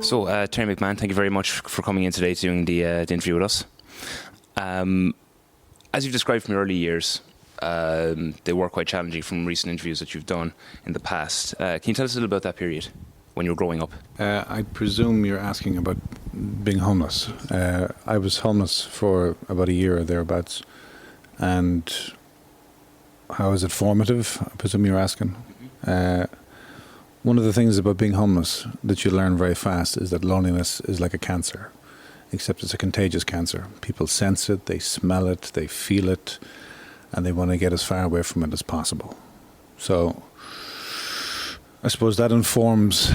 So, Terry McMahon, thank you very much for coming in today doing the interview with us. As you've described from your early years, they were quite challenging from recent interviews that you've done in the past. Can you tell us a little about that period when you were growing up? I presume you're asking about being homeless. I was homeless for about a year or thereabouts. And how is it formative? I presume you're asking. One of the things about being homeless that you learn very fast is that loneliness is like a cancer, except it's a contagious cancer. People sense it, they smell it, they feel it, and they want to get as far away from it as possible. So I suppose that informs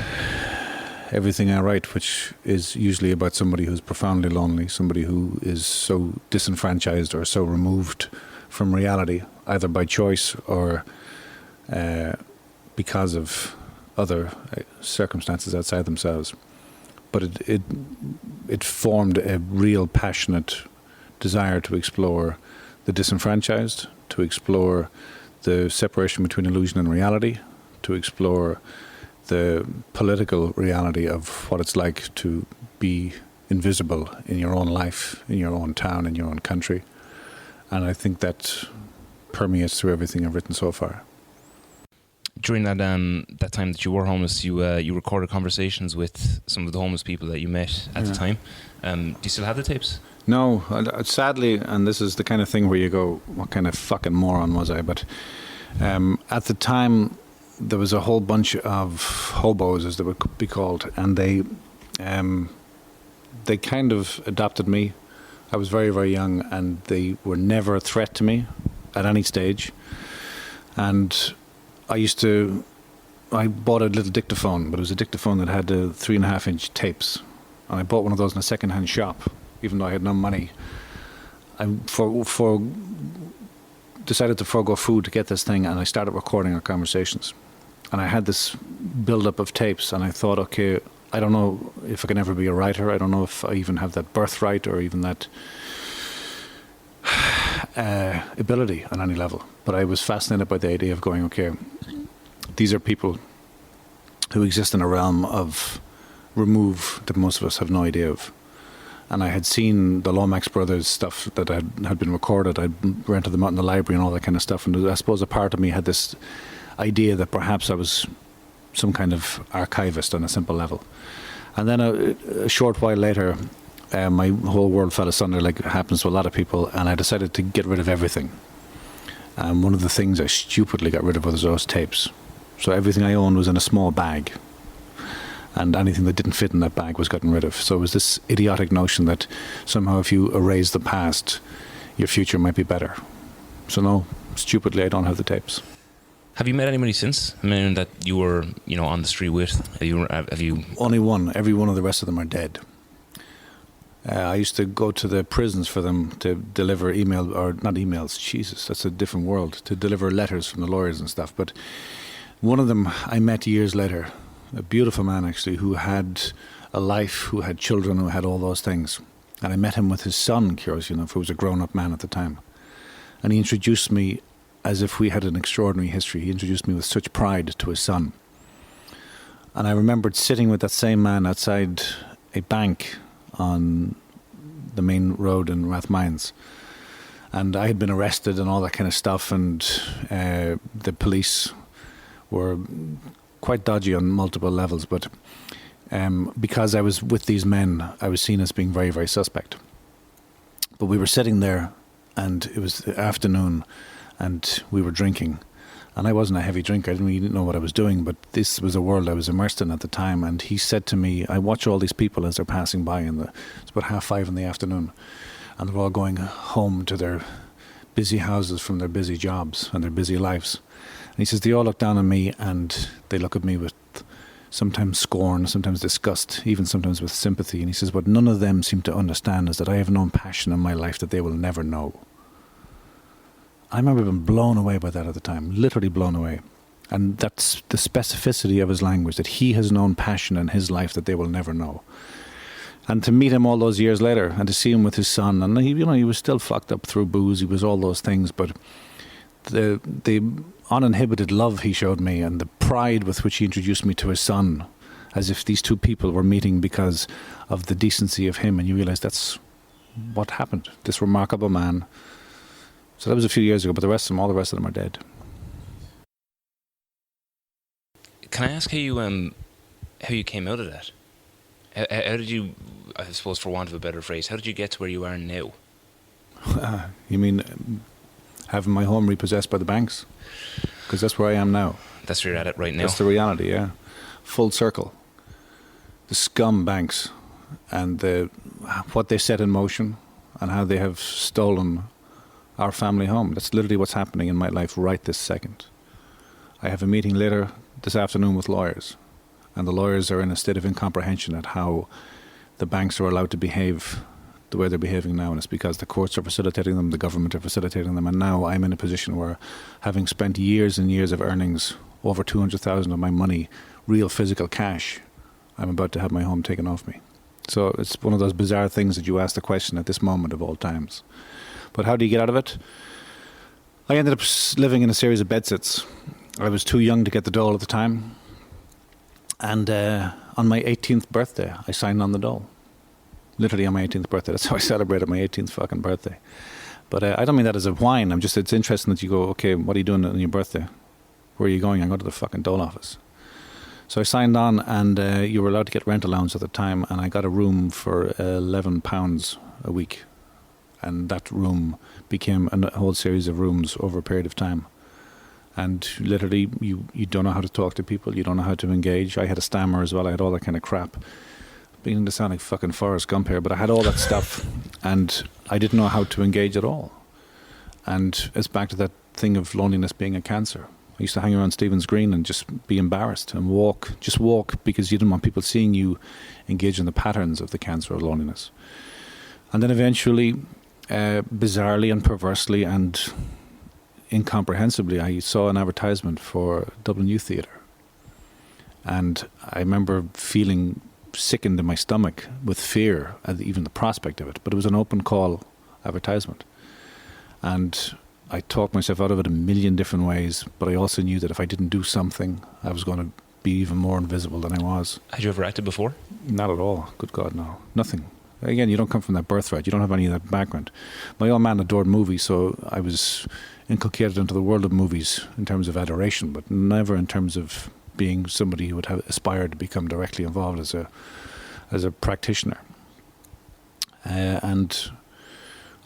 everything I write, which is usually about somebody who's profoundly lonely, somebody who is so disenfranchised or so removed from reality, either by choice or because of other circumstances outside themselves. But it formed a real passionate desire to explore the disenfranchised, to explore the separation between illusion and reality, to explore the political reality of what it's like to be invisible in your own life, in your own town, in your own country. And I think that permeates through everything I've written so far. During that time that you were homeless, you recorded conversations with some of the homeless people that you met at the time. Do you still have the tapes? No, sadly, and this is the kind of thing where you go, what kind of fucking moron was I? But at the time, there was a whole bunch of hobos, as they would be called, and they kind of adopted me. I was very, very young, and they were never a threat to me at any stage. And I bought a little dictaphone, but it was a dictaphone that had 3.5-inch tapes. And I bought one of those in a second-hand shop, even though I had no money. I decided to forego food to get this thing, and I started recording our conversations. And I had this build-up of tapes, and I thought, okay, I don't know if I can ever be a writer. I don't know if I even have that birthright or even that ability on any level. But I was fascinated by the idea of going, okay, these are people who exist in a realm of remove that most of us have no idea of. And I had seen the Lomax Brothers stuff that had been recorded. I'd rented them out in the library and all that kind of stuff. And I suppose a part of me had this idea that perhaps I was some kind of archivist on a simple level. And then a short while later, my whole world fell asunder, like it happens to a lot of people, and I decided to get rid of everything. And one of the things I stupidly got rid of was those tapes. So everything I owned was in a small bag, and anything that didn't fit in that bag was gotten rid of. So it was this idiotic notion that somehow if you erase the past, your future might be better. So no, stupidly, I don't have the tapes. Have you met anybody since? I mean, that you were, on the street with? Have you? Only one. Every one of the rest of them are dead. I used to go to the prisons for them to deliver not emails, Jesus, that's a different world, to deliver letters from the lawyers and stuff. But one of them I met years later, a beautiful man actually, who had a life, who had children, who had all those things. And I met him with his son, curious enough, who was a grown-up man at the time. And he introduced me as if we had an extraordinary history. He introduced me with such pride to his son. And I remembered sitting with that same man outside a bank on the main road in Rathmines. And I had been arrested and all that kind of stuff, and the police were quite dodgy on multiple levels, but because I was with these men, I was seen as being very, very suspect. But we were sitting there, and it was the afternoon, and we were drinking. And I wasn't a heavy drinker. I didn't really know what I was doing, but this was a world I was immersed in at the time. And he said to me, I watch all these people as they're passing by, it's about 5:30 in the afternoon, and they're all going home to their busy houses from their busy jobs and their busy lives. And he says, they all look down on me, and they look at me with sometimes scorn, sometimes disgust, even sometimes with sympathy. And he says, what none of them seem to understand is that I have known passion in my life that they will never know. I remember being blown away by that at the time, literally blown away. And that's the specificity of his language, that he has known passion in his life that they will never know. And to meet him all those years later, and to see him with his son, and he was still fucked up through booze, he was all those things, but the uninhibited love he showed me, and the pride with which he introduced me to his son as if these two people were meeting because of the decency of him, and you realise that's what happened. This remarkable man. So that was a few years ago, but all the rest of them are dead. Can I ask how you came out of that? How did you, I suppose for want of a better phrase, how did you get to where you are now? You mean having my home repossessed by the banks? Because that's where I am now. That's where you're at it right now? That's the reality, yeah. Full circle. The scum banks and what they set in motion and how they have stolen our family home. That's literally what's happening in my life right this second. I have a meeting later this afternoon with lawyers, and the lawyers are in a state of incomprehension at how the banks are allowed to behave the way they're behaving now, and it's because the courts are facilitating them, the government are facilitating them, and now I'm in a position where, having spent years and years of earnings, over 200,000 of my money, real physical cash, I'm about to have my home taken off me. So it's one of those bizarre things that you ask the question at this moment of all times. But how do you get out of it? I ended up living in a series of bedsits. I was too young to get the dole at the time, and on my 18th birthday I signed on the dole. Literally on my 18th birthday. That's how I celebrated my 18th fucking birthday. But I don't mean that as a whine. It's interesting that you go, okay, what are you doing on your birthday? Where are you going? I go to the fucking dole office. So I signed on, and you were allowed to get rent allowance at the time, and I got a room for £11 a week. And that room became a whole series of rooms over a period of time. And literally, you don't know how to talk to people, you don't know how to engage. I had a stammer as well, I had all that kind of crap. Beginning to sound like fucking Forrest Gump here, but I had all that stuff, and I didn't know how to engage at all. And it's back to that thing of loneliness being a cancer. I used to hang around Stephen's Green and just be embarrassed and walk because you didn't want people seeing you engage in the patterns of the cancer of loneliness. And then eventually, bizarrely and perversely and incomprehensibly, I saw an advertisement for Dublin Youth Theatre. And I remember feeling sickened in my stomach with fear at even the prospect of it. But it was an open call advertisement. And I talked myself out of it a million different ways, but I also knew that if I didn't do something, I was going to be even more invisible than I was. Had you ever acted before? Not at all. Good God, no. Nothing. Again, you don't come from that birthright. You don't have any of that background. My old man adored movies, so I was inculcated into the world of movies in terms of adoration, but never in terms of being somebody who would have aspired to become directly involved as a practitioner. And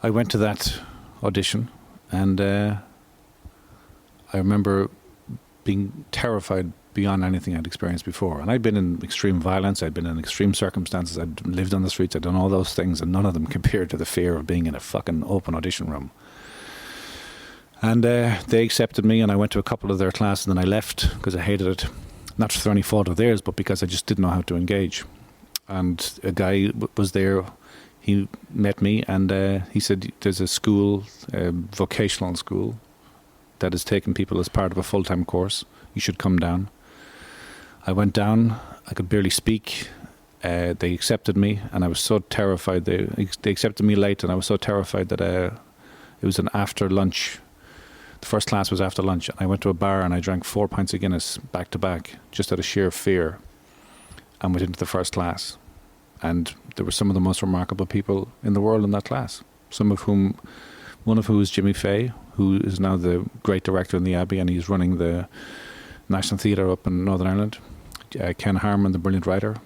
I went to that audition, and I remember being terrified beyond anything I'd experienced before. And I'd been in extreme violence, I'd been in extreme circumstances, I'd lived on the streets, I'd done all those things, and none of them compared to the fear of being in a fucking open audition room. And they accepted me, and I went to a couple of their classes, and then I left because I hated it. Not for any fault of theirs, but because I just didn't know how to engage. And a guy was there, he met me, and he said, there's a school, a vocational school, that is taking people as part of a full-time course. You should come down. I went down, I could barely speak. They accepted me, and I was so terrified. They accepted me late, and I was so terrified that it was an after lunch. The first class was after lunch, and I went to a bar and I drank 4 pints of Guinness back to back, just out of sheer fear, and went into the first class. And there were some of the most remarkable people in the world in that class. One of whom is Jimmy Fay, who is now the great director in the Abbey, and he's running the National Theatre up in Northern Ireland. Ken Harmon, the brilliant writer.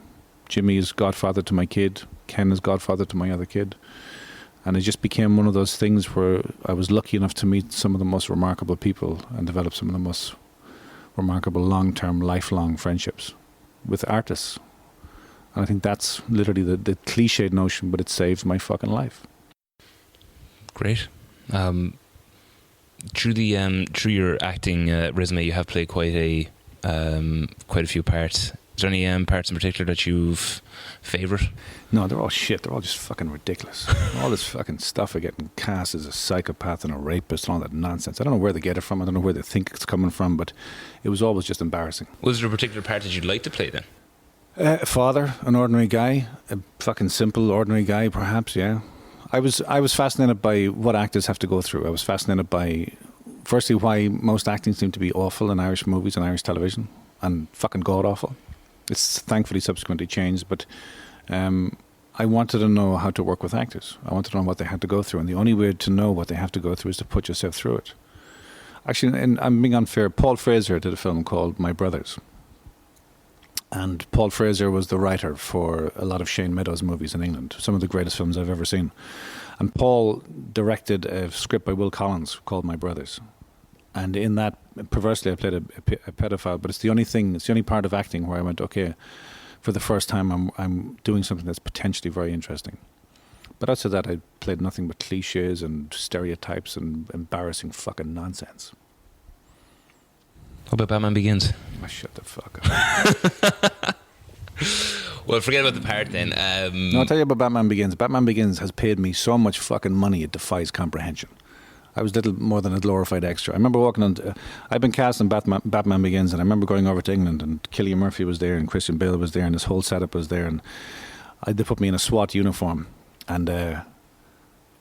Jimmy is godfather to my kid. Ken is godfather to my other kid. And it just became one of those things where I was lucky enough to meet some of the most remarkable people and develop some of the most remarkable long-term, lifelong friendships with artists. And I think that's literally the cliched notion, but it saved my fucking life. Great. Through your acting resume, you have played quite a few parts. Is there any parts in particular that you've favourite? No, they're all shit. They're all just fucking ridiculous. All this fucking stuff of getting cast as a psychopath and a rapist and all that nonsense. I don't know where they get it from. I don't know where they think it's coming from, but it was always just embarrassing. Was there a particular part that you'd like to play then? A father, an ordinary guy, a fucking simple, ordinary guy, perhaps, yeah. I was fascinated by what actors have to go through. I was fascinated by, firstly, why most acting seemed to be awful in Irish movies and Irish television, and fucking god-awful. It's thankfully subsequently changed, but I wanted to know how to work with actors. I wanted to know what they had to go through, and the only way to know what they have to go through is to put yourself through it. Actually, and I'm being unfair, Paul Fraser did a film called My Brothers. And Paul Fraser was the writer for a lot of Shane Meadows movies in England, some of the greatest films I've ever seen. And Paul directed a script by Will Collins called My Brothers. And in that, perversely, I played a pedophile, but it's the only part of acting where I went, okay, for the first time I'm doing something that's potentially very interesting. But outside that, I played nothing but cliches and stereotypes and embarrassing fucking nonsense. What about Batman Begins? Oh, shut the fuck up. Well, forget about the part then. No, I'll tell you about Batman Begins. Batman Begins has paid me so much fucking money it defies comprehension. I was little more than a glorified extra. I remember walking on... I'd been cast in Batman Begins, and I remember going over to England, and Cillian Murphy was there, and Christian Bale was there, and this whole setup was there, and they put me in a SWAT uniform, and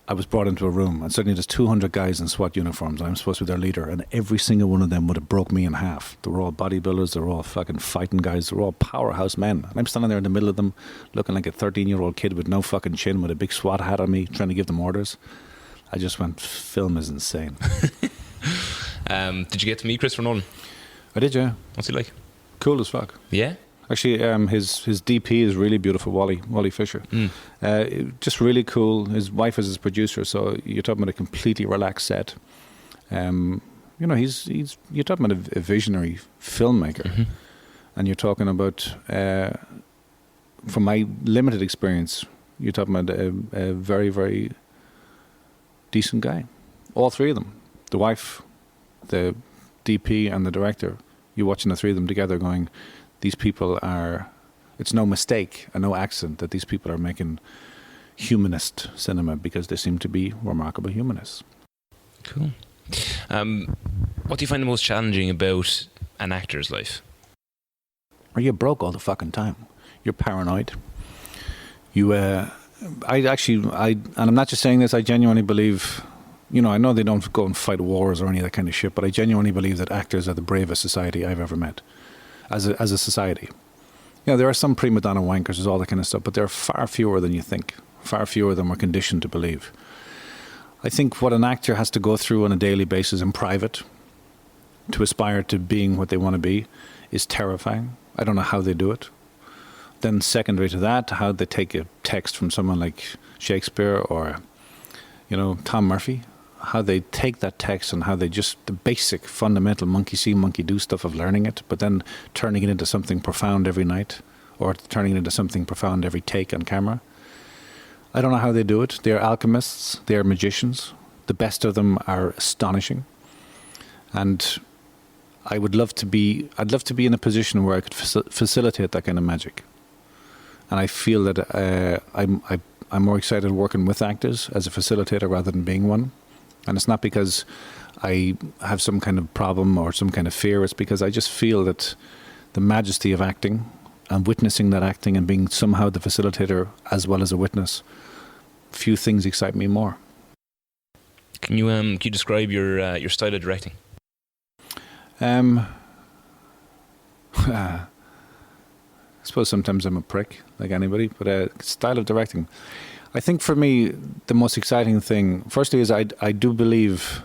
I was brought into a room, and suddenly there's 200 guys in SWAT uniforms, and I'm supposed to be their leader, and every single one of them would have broke me in half. They were all bodybuilders, they were all fucking fighting guys, they were all powerhouse men, and I'm standing there in the middle of them, looking like a 13-year-old kid with no fucking chin, with a big SWAT hat on me, trying to give them orders. I just went, film is insane. Did you get to meet Christopher Nolan? I did, yeah. What's he like? Cool as fuck. Yeah? Actually, his DP is really beautiful, Wally Fisher. Just really cool. His wife is his producer, so you're talking about a completely relaxed set. You know, you're talking about a visionary filmmaker, and you're talking about, from my limited experience, you're talking about a very, very decent guy. All three of them, the wife, the DP, and the director. You're watching the three of them together, going, these people are. It's no mistake and no accident that these people are making humanist cinema, because they seem to be remarkable humanists. Cool. What do you find the most challenging about an actor's life? You're broke all the fucking time. You're paranoid. And I'm not just saying this, I genuinely believe, you know, I know they don't go and fight wars or any of that kind of shit, but I genuinely believe that actors are the bravest society I've ever met, as a society. You know, there are some prima donna wankers, there's all that kind of stuff, but there are far fewer than you think, far fewer than we're conditioned to believe. I think what an actor has to go through on a daily basis in private to aspire to being what they want to be is terrifying. I don't know how they do it. Then secondary to that, how they take a text from someone like Shakespeare or, you know, Tom Murphy, how they take that text and how they just, the basic fundamental monkey see, monkey do stuff of learning it, but then turning it into something profound every night, or turning it into something profound every take on camera. I don't know how they do it. They're alchemists, they're magicians. The best of them are astonishing. And I'd love to be in a position where I could facilitate that kind of magic. And I feel that I'm more excited working with actors as a facilitator rather than being one. And it's not because I have some kind of problem or some kind of fear. It's because I just feel that the majesty of acting and witnessing that acting and being somehow the facilitator as well as a witness, few things excite me more. Can you describe your style of directing? I suppose sometimes I'm a prick, like anybody, but style of directing. I think for me, the most exciting thing, firstly, is I don't believe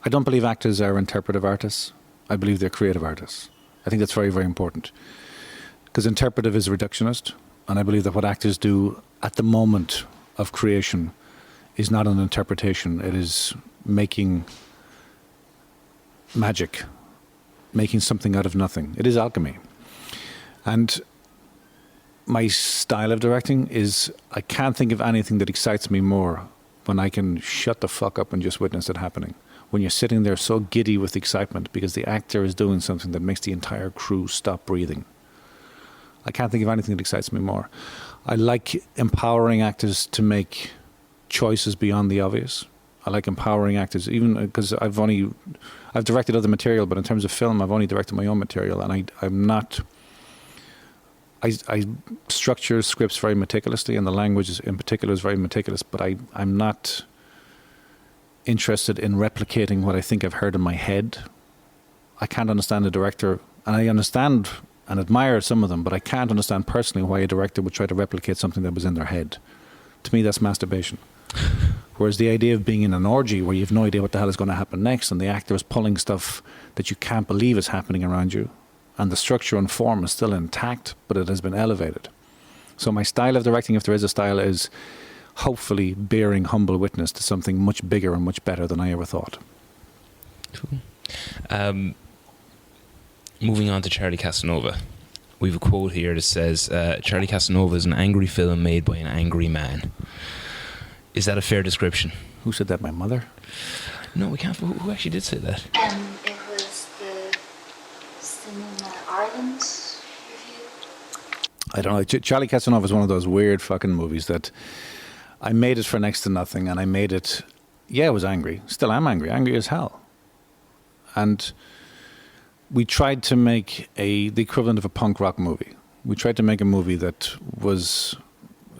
actors are interpretive artists. I believe they're creative artists. I think that's very, very important. Because interpretive is reductionist, and I believe that what actors do at the moment of creation is not an interpretation. It is making magic, making something out of nothing. It is alchemy. And my style of directing is, I can't think of anything that excites me more when I can shut the fuck up and just witness it happening. When you're sitting there so giddy with excitement because the actor is doing something that makes the entire crew stop breathing. I can't think of anything that excites me more. I like empowering actors to make choices beyond the obvious. I like empowering actors, even because I've directed other material, but in terms of film, I've only directed my own material, and I structure scripts very meticulously, and the language in particular is very meticulous, but I'm not interested in replicating what I think I've heard in my head. I can't understand a director, and I understand and admire some of them, but I can't understand personally why a director would try to replicate something that was in their head. To me, that's masturbation. Whereas the idea of being in an orgy where you have no idea what the hell is going to happen next, and the actor is pulling stuff that you can't believe is happening around you, and the structure and form is still intact, but it has been elevated. So my style of directing, if there is a style, is hopefully bearing humble witness to something much bigger and much better than I ever thought. Cool. Moving on to Charlie Casanova. We have a quote here that says, Charlie Casanova is an angry film made by an angry man. Is that a fair description? Who said that? My mother? No, we can't. Who actually did say that? It was the Cinema Ireland review. I don't know. Charlie Casanova is one of those weird fucking movies that I made it for next to nothing, and I made it. Yeah, I was angry. Still am angry as hell. And we tried to make the equivalent of a punk rock movie. We tried to make a movie that was,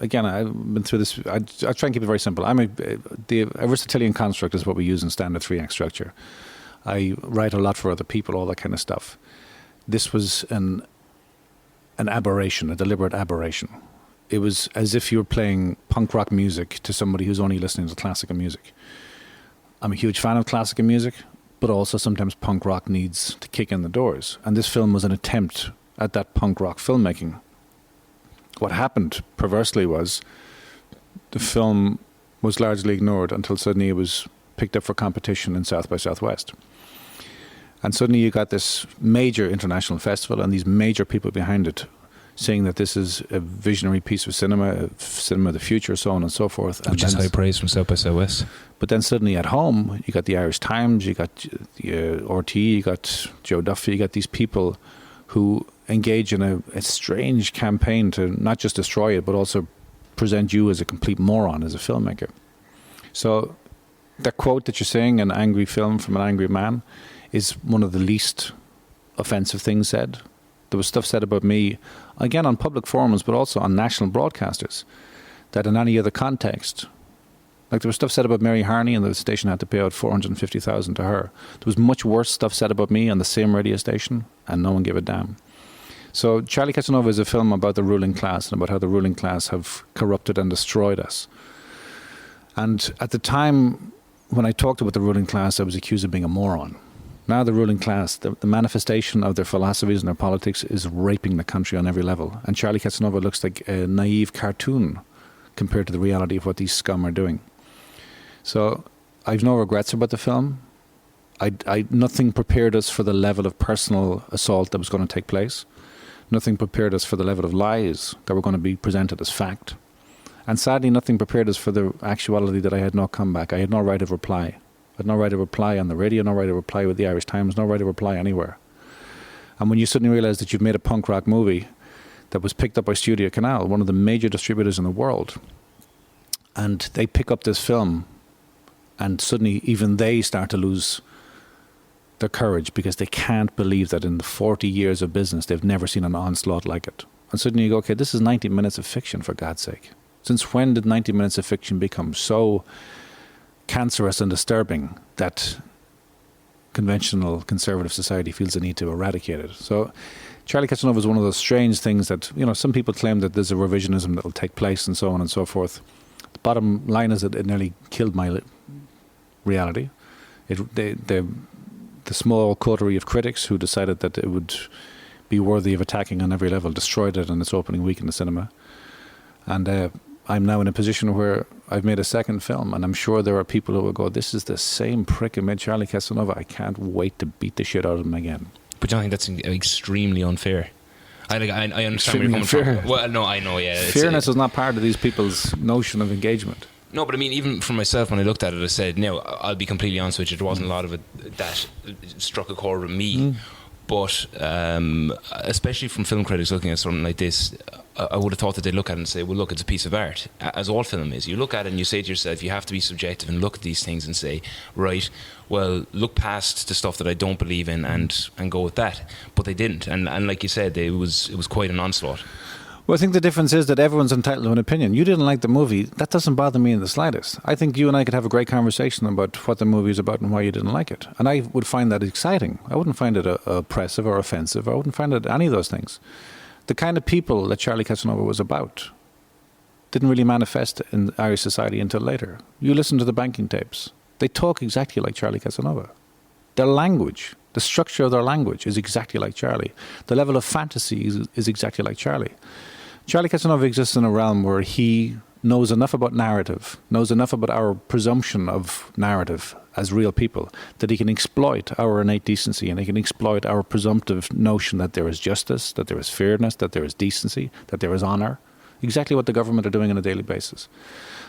again, I've been through this. I try and keep it very simple. The Aristotelian construct is what we use in standard 3-act structure. I write a lot for other people, all that kind of stuff. This was an aberration, a deliberate aberration. It was as if you were playing punk rock music to somebody who's only listening to classical music. I'm a huge fan of classical music, but also sometimes punk rock needs to kick in the doors. And this film was an attempt at that punk rock filmmaking. What happened, perversely, was the film was largely ignored until suddenly it was picked up for competition in South by Southwest. And suddenly you got this major international festival and these major people behind it saying that this is a visionary piece of cinema of the future, so on and so forth. Which is high praise from South by Southwest. But then suddenly at home, you got the Irish Times, you got RT, you got Joe Duffy, you got these people who engage in a strange campaign to not just destroy it, but also present you as a complete moron as a filmmaker. So that quote that you're saying, an angry film from an angry man, is one of the least offensive things said. There was stuff said about me, again on public forums, but also on national broadcasters, that in any other context, like there was stuff said about Mary Harney and the station had to pay out $450,000 to her. There was much worse stuff said about me on the same radio station, and no one gave a damn. So Charlie Casanova is a film about the ruling class and about how the ruling class have corrupted and destroyed us. And at the time when I talked about the ruling class, I was accused of being a moron. Now the ruling class, the manifestation of their philosophies and their politics is raping the country on every level. And Charlie Casanova looks like a naive cartoon compared to the reality of what these scum are doing. So I've no regrets about the film. Nothing prepared us for the level of personal assault that was going to take place. Nothing prepared us for the level of lies that were going to be presented as fact. And sadly, nothing prepared us for the actuality that I had no comeback. I had no right of reply. I had no right to reply on the radio, no right to reply with the Irish Times, no right to reply anywhere. And when you suddenly realise that you've made a punk rock movie that was picked up by Studio Canal, one of the major distributors in the world, and they pick up this film, and suddenly even they start to lose their courage because they can't believe that in the 40 years of business they've never seen an onslaught like it. And suddenly you go, okay, this is 90 minutes of fiction, for God's sake. Since when did 90 minutes of fiction become so cancerous and disturbing that conventional conservative society feels the need to eradicate it? So Charlie Casanova is one of those strange things that, some people claim that there's a revisionism that will take place and so on and so forth. The bottom line is that it nearly killed my reality. The small coterie of critics who decided that it would be worthy of attacking on every level destroyed it in its opening week in the cinema. And I'm now in a position where I've made a second film, and I'm sure there are people who will go, this is the same prick who made Charlie Casanova. I can't wait to beat the shit out of him again. But I think that's extremely unfair. I understand where you're coming from. Well, no, I know, yeah. Fairness is not part of these people's notion of engagement. No, but I mean, even for myself, when I looked at it, I said, no, I'll be completely honest with you, there wasn't a lot of it that struck a chord with me. But especially from film critics looking at something like this, I would have thought that they'd look at it and say, well, look, it's a piece of art, as all film is. You look at it and you say to yourself, you have to be subjective and look at these things and say, right, well, look past the stuff that I don't believe in and go with that. But they didn't. And like you said, it was quite an onslaught. Well, I think the difference is that everyone's entitled to an opinion. You didn't like the movie. That doesn't bother me in the slightest. I think you and I could have a great conversation about what the movie is about and why you didn't like it. And I would find that exciting. I wouldn't find it oppressive or offensive. I wouldn't find it any of those things. The kind of people that Charlie Casanova was about didn't really manifest in Irish society until later. You listen to the banking tapes. They talk exactly like Charlie Casanova. Their language, the structure of their language is exactly like Charlie. The level of fantasy is exactly like Charlie. Charlie Casanova exists in a realm where he knows enough about narrative, knows enough about our presumption of narrative as real people, that he can exploit our innate decency and he can exploit our presumptive notion that there is justice, that there is fairness, that there is decency, that there is honour. Exactly what the government are doing on a daily basis.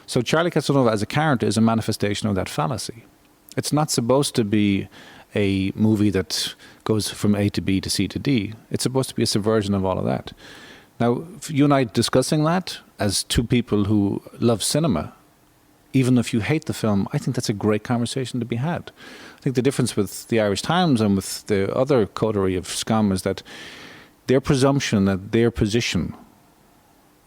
So Charlie Casanova as a character is a manifestation of that fallacy. It's not supposed to be a movie that goes from A to B to C to D. It's supposed to be a subversion of all of that. Now, you and I discussing that as two people who love cinema, even if you hate the film, I think that's a great conversation to be had. I think the difference with the Irish Times and with the other coterie of scum is that their presumption that their position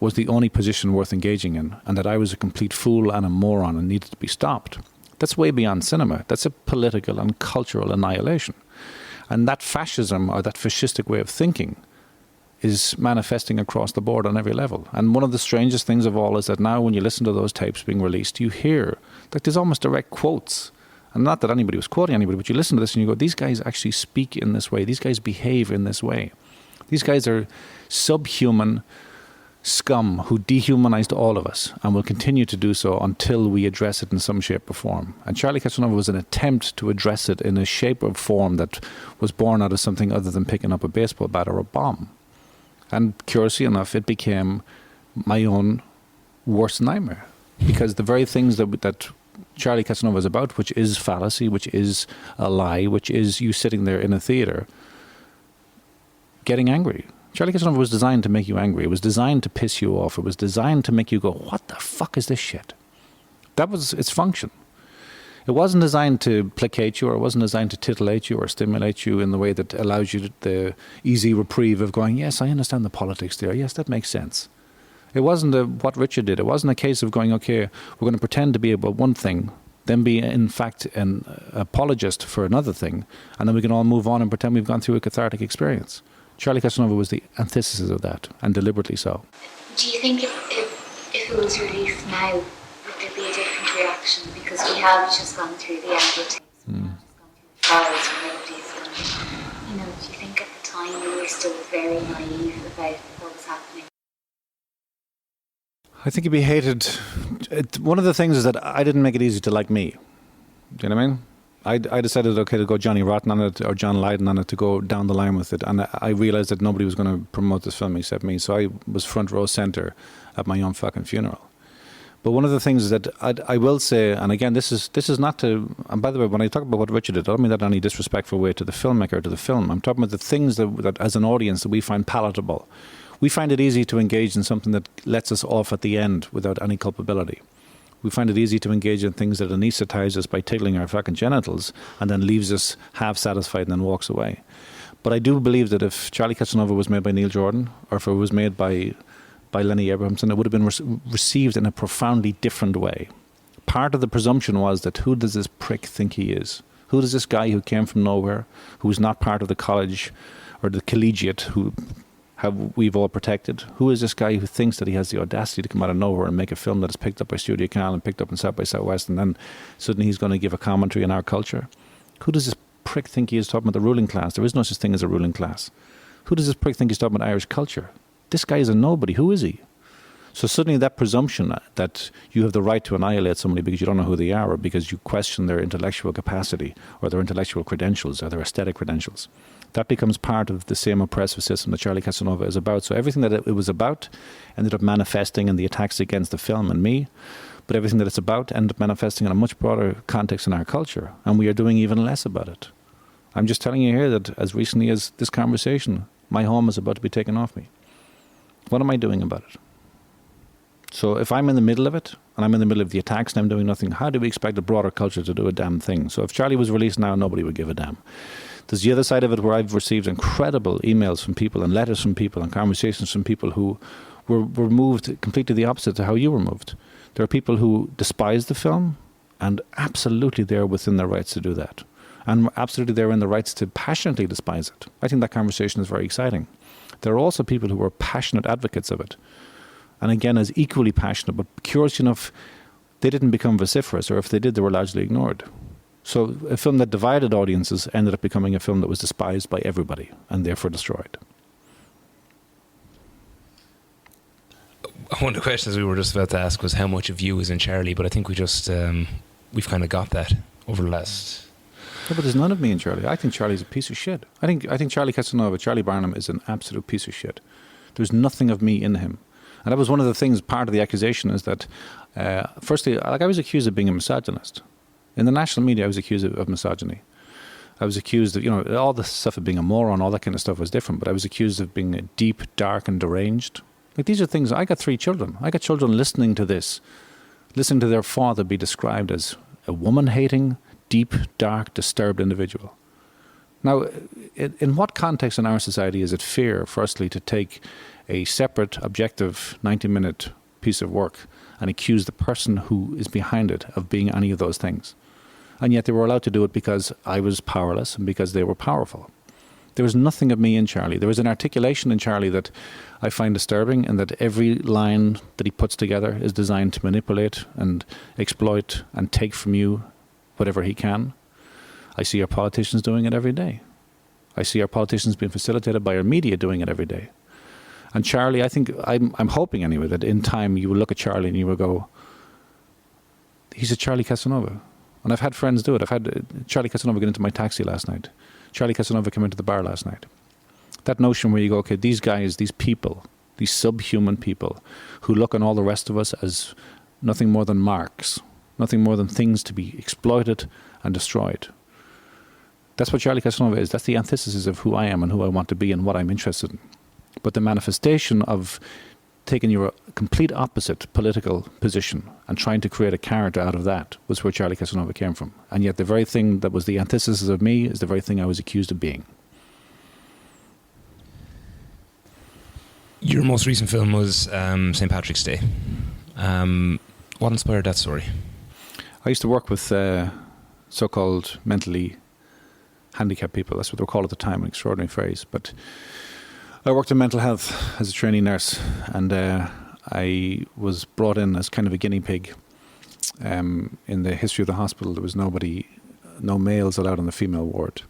was the only position worth engaging in and that I was a complete fool and a moron and needed to be stopped. That's way beyond cinema. That's a political and cultural annihilation. And that fascism or that fascistic way of thinking is manifesting across the board on every level. And one of the strangest things of all is that now when you listen to those tapes being released, you hear like there's almost direct quotes. And not that anybody was quoting anybody, but you listen to this and you go, these guys actually speak in this way. These guys behave in this way. These guys are subhuman scum who dehumanized all of us and will continue to do so until we address it in some shape or form. And Charlie Casanova was an attempt to address it in a shape or form that was born out of something other than picking up a baseball bat or a bomb. And curiously enough, it became my own worst nightmare. Because the very things that Charlie Casanova is about, which is fallacy, which is a lie, which is you sitting there in a theatre getting angry. Charlie Casanova was designed to make you angry. It was designed to piss you off. It was designed to make you go, what the fuck is this shit? That was its function. It wasn't designed to placate you, or it wasn't designed to titillate you or stimulate you in the way that allows you the easy reprieve of going, yes, I understand the politics there. Yes, that makes sense. It wasn't what Richard did. It wasn't a case of going, okay, we're going to pretend to be about one thing, then be in fact an apologist for another thing, and then we can all move on and pretend we've gone through a cathartic experience. Charlie Casanova was the antithesis of that, and deliberately so. Do you think if it was released now, would there be a different reaction? Because we have just gone through the advertising, trials and remedies, and do you think at the time we were still very naive about what was happening? I think he'd be hated. One of the things is that I didn't make it easy to like me. Do you know what I mean? I decided, okay, to go Johnny Rotten on it or John Lydon on it, to go down the line with it. And I realised that nobody was going to promote this film except me. So I was front row centre at my own fucking funeral. But one of the things is that I will say, and again, this is not to, and by the way, when I talk about what Richard did, I don't mean that in any disrespectful way to the filmmaker or to the film. I'm talking about the things that as an audience that we find palatable. We find it easy to engage in something that lets us off at the end without any culpability. We find it easy to engage in things that anaesthetize us by tickling our fucking genitals and then leaves us half satisfied and then walks away. But I do believe that if Charlie Casanova was made by Neil Jordan, or if it was made by Lenny Abrahamson, it would have been received in a profoundly different way. Part of the presumption was that who does this prick think he is? Who does this guy who came from nowhere, who is not part of the college or the collegiate who we've all protected? Who is this guy who thinks that he has the audacity to come out of nowhere and make a film that is picked up by Studio Canal and picked up in South by Southwest, and then suddenly he's going to give a commentary on our culture? Who does this prick think he is talking about the ruling class? There is no such thing as a ruling class. Who does this prick think he's talking about Irish culture? This guy is a nobody. Who is he? So suddenly that presumption that you have the right to annihilate somebody because you don't know who they are, or because you question their intellectual capacity or their intellectual credentials or their aesthetic credentials, that becomes part of the same oppressive system that Charlie Casanova is about. So everything that it was about ended up manifesting in the attacks against the film and me, but everything that it's about ended up manifesting in a much broader context in our culture, and we are doing even less about it. I'm just telling you here that as recently as this conversation, my home is about to be taken off me. What am I doing about it? So if I'm in the middle of it, and I'm in the middle of the attacks and I'm doing nothing, how do we expect a broader culture to do a damn thing? So if Charlie was released now, nobody would give a damn. There's the other side of it where I've received incredible emails from people and letters from people and conversations from people who were moved completely the opposite to how you were moved. There are people who despise the film, and absolutely they're within their rights to do that. And absolutely they're in the rights to passionately despise it. I think that conversation is very exciting. There are also people who are passionate advocates of it. And again, as equally passionate, but curious enough, they didn't become vociferous, or if they did, they were largely ignored. So a film that divided audiences ended up becoming a film that was despised by everybody, and therefore destroyed. One of the questions we were just about to ask was how much of you is in Charlie, but I think we just, we've kind of got that over the last... Yeah, but there's none of me in Charlie. I think Charlie's a piece of shit. I think Charlie Casanova, Charlie Barnum, is an absolute piece of shit. There's nothing of me in him. And that was one of the things, part of the accusation is that, firstly, I was accused of being a misogynist. In the national media, I was accused of misogyny. I was accused of, all the stuff of being a moron, all that kind of stuff was different, but I was accused of being deep, dark, and deranged. Like, these are things, I got 3 children. I got children listening to this, listening to their father be described as a woman-hating, deep, dark, disturbed individual. Now, in what context in our society is it fair, firstly, to take a separate, objective, 90-minute piece of work and accuse the person who is behind it of being any of those things? And yet they were allowed to do it because I was powerless and because they were powerful. There was nothing of me in Charlie. There was an articulation in Charlie that I find disturbing, and that every line that he puts together is designed to manipulate and exploit and take from you whatever he can. I see our politicians doing it every day. I see our politicians being facilitated by our media doing it every day. And Charlie, I think, I'm hoping anyway, that in time you will look at Charlie and you will go, he's a Charlie Casanova. And I've had friends do it. I've had Charlie Casanova get into my taxi last night. Charlie Casanova come into the bar last night. That notion where you go, okay, these guys, these people, these subhuman people who look on all the rest of us as nothing more than marks, nothing more than things to be exploited and destroyed. That's what Charlie Casanova is. That's the antithesis of who I am and who I want to be and what I'm interested in. But the manifestation of taking your complete opposite political position and trying to create a character out of that was where Charlie Casanova came from. And yet the very thing that was the antithesis of me is the very thing I was accused of being. Your most recent film was St. Patrick's Day. What inspired that story? I used to work with so-called mentally handicapped people. That's what they were called at the time, an extraordinary phrase. But I worked in mental health as a trainee nurse, and I was brought in as kind of a guinea pig. In the history of the hospital, there was no males allowed in the female ward,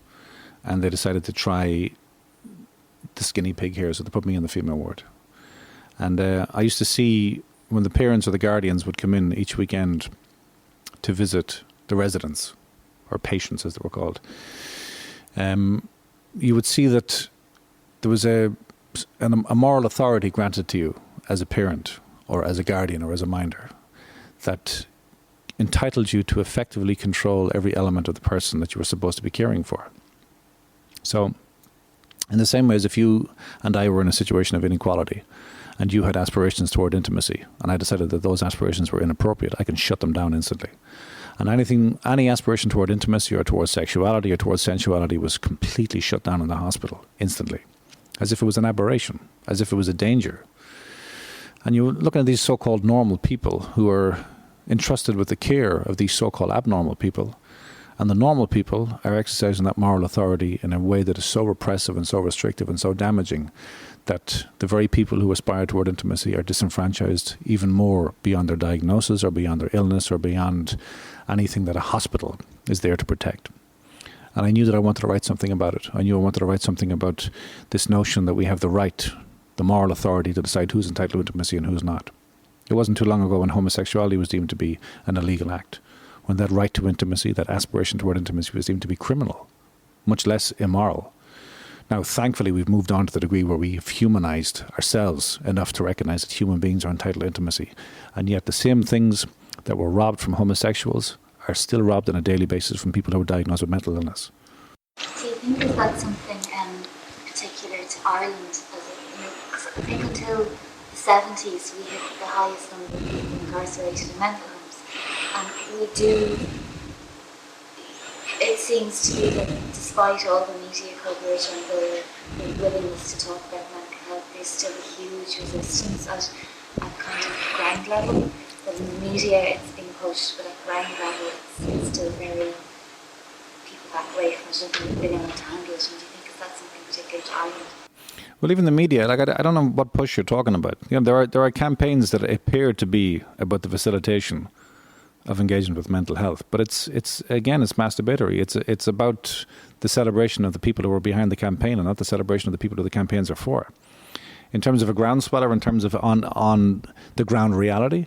and they decided to try this guinea pig here, so they put me in the female ward. And I used to see when the parents or the guardians would come in each weekend to visit the residents, or patients as they were called, you would see that there was a moral authority granted to you as a parent or as a guardian or as a minder that entitled you to effectively control every element of the person that you were supposed to be caring for. So in the same way as if you and I were in a situation of inequality and you had aspirations toward intimacy and I decided that those aspirations were inappropriate, I can shut them down instantly. And any aspiration toward intimacy or towards sexuality or towards sensuality was completely shut down in the hospital instantly, as if it was an aberration, as if it was a danger. And you're looking at these so-called normal people who are entrusted with the care of these so-called abnormal people, and the normal people are exercising that moral authority in a way that is so repressive and so restrictive and so damaging that the very people who aspire toward intimacy are disenfranchised even more beyond their diagnosis or beyond their illness or beyond anything that a hospital is there to protect. And I knew that I wanted to write something about it. I knew I wanted to write something about this notion that we have the right, the moral authority to decide who's entitled to intimacy and who's not. It wasn't too long ago when homosexuality was deemed to be an illegal act, when that right to intimacy, that aspiration toward intimacy was deemed to be criminal, much less immoral. Now, thankfully, we've moved on to the degree where we've humanized ourselves enough to recognize that human beings are entitled to intimacy. And yet the same things that were robbed from homosexuals are still robbed on a daily basis from people who are diagnosed with mental illness. Do you think is that something particular to Ireland? Because I think until the 70s we had the highest number of people incarcerated in mental homes. And we do, it seems to be that despite all the media coverage and the willingness to talk about mental health there's still a huge resistance at kind of ground level. But in the media, it's being pushed, but at ground level, it's still very people back away from it and being able to handle it. And do you think is that something particular to Ireland? Well, even the media, like I don't know what push you're talking about. You know, there are campaigns that appear to be about the facilitation of engagement with mental health, but it's masturbatory. It's about the celebration of the people who are behind the campaign, and not the celebration of the people who the campaigns are for. In terms of a groundsweller, in terms of on the ground reality,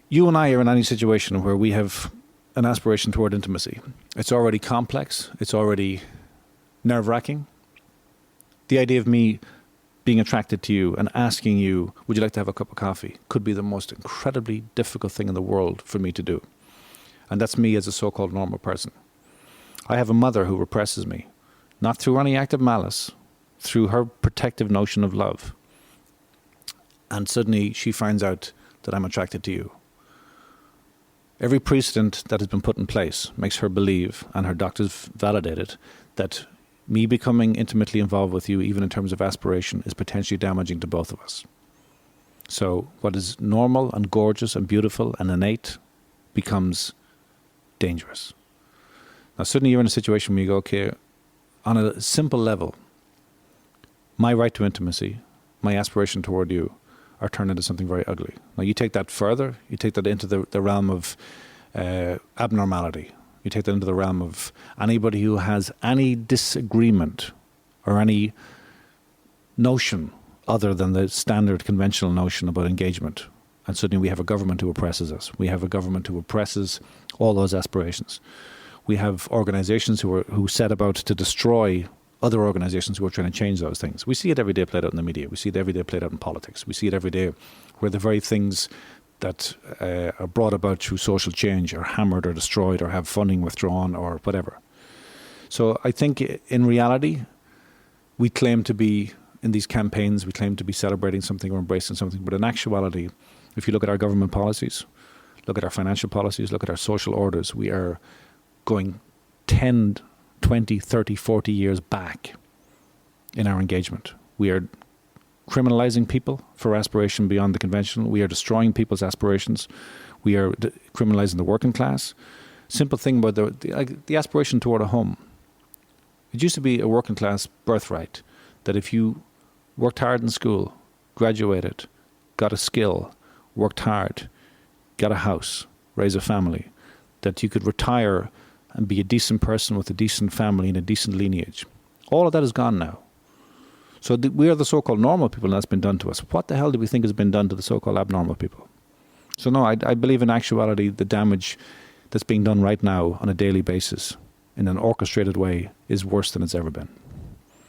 you and I are in any situation where we have an aspiration toward intimacy. It's already complex. It's already nerve-wracking. The idea of me being attracted to you and asking you, would you like to have a cup of coffee, could be the most incredibly difficult thing in the world for me to do. And that's me as a so-called normal person. I have a mother who represses me, not through any act of malice, through her protective notion of love. And suddenly she finds out that I'm attracted to you. Every precedent that has been put in place makes her believe, and her doctors validate it, that me becoming intimately involved with you, even in terms of aspiration, is potentially damaging to both of us. So what is normal and gorgeous and beautiful and innate becomes dangerous. Now suddenly you're in a situation where you go, okay, on a simple level, my right to intimacy, my aspiration toward you, are turned into something very ugly. Now you take that further, you take that into the realm of abnormality. You take that into the realm of anybody who has any disagreement or any notion other than the standard conventional notion about engagement. And suddenly we have a government who oppresses us. We have a government who oppresses all those aspirations. We have organizations who set about to destroy other organizations who are trying to change those things. We see it every day played out in the media. We see it every day played out in politics. We see it every day where the very things that are brought about through social change are hammered or destroyed or have funding withdrawn or whatever. So I think in reality, we claim to be, in these campaigns, we claim to be celebrating something or embracing something. But in actuality, if you look at our government policies, look at our financial policies, look at our social orders, we are going 10, 20, 30, 40 years back in our engagement. We are criminalizing people for aspiration beyond the conventional. We are destroying people's aspirations. We are criminalizing the working class. Simple thing about the aspiration toward a home. It used to be a working class birthright that if you worked hard in school, graduated, got a skill, worked hard, got a house, raise a family, that you could retire and be a decent person with a decent family and a decent lineage. All of that is gone now. So we are the so-called normal people, and that's been done to us. What the hell do we think has been done to the so-called abnormal people? So no, I believe in actuality the damage that's being done right now on a daily basis in an orchestrated way is worse than it's ever been.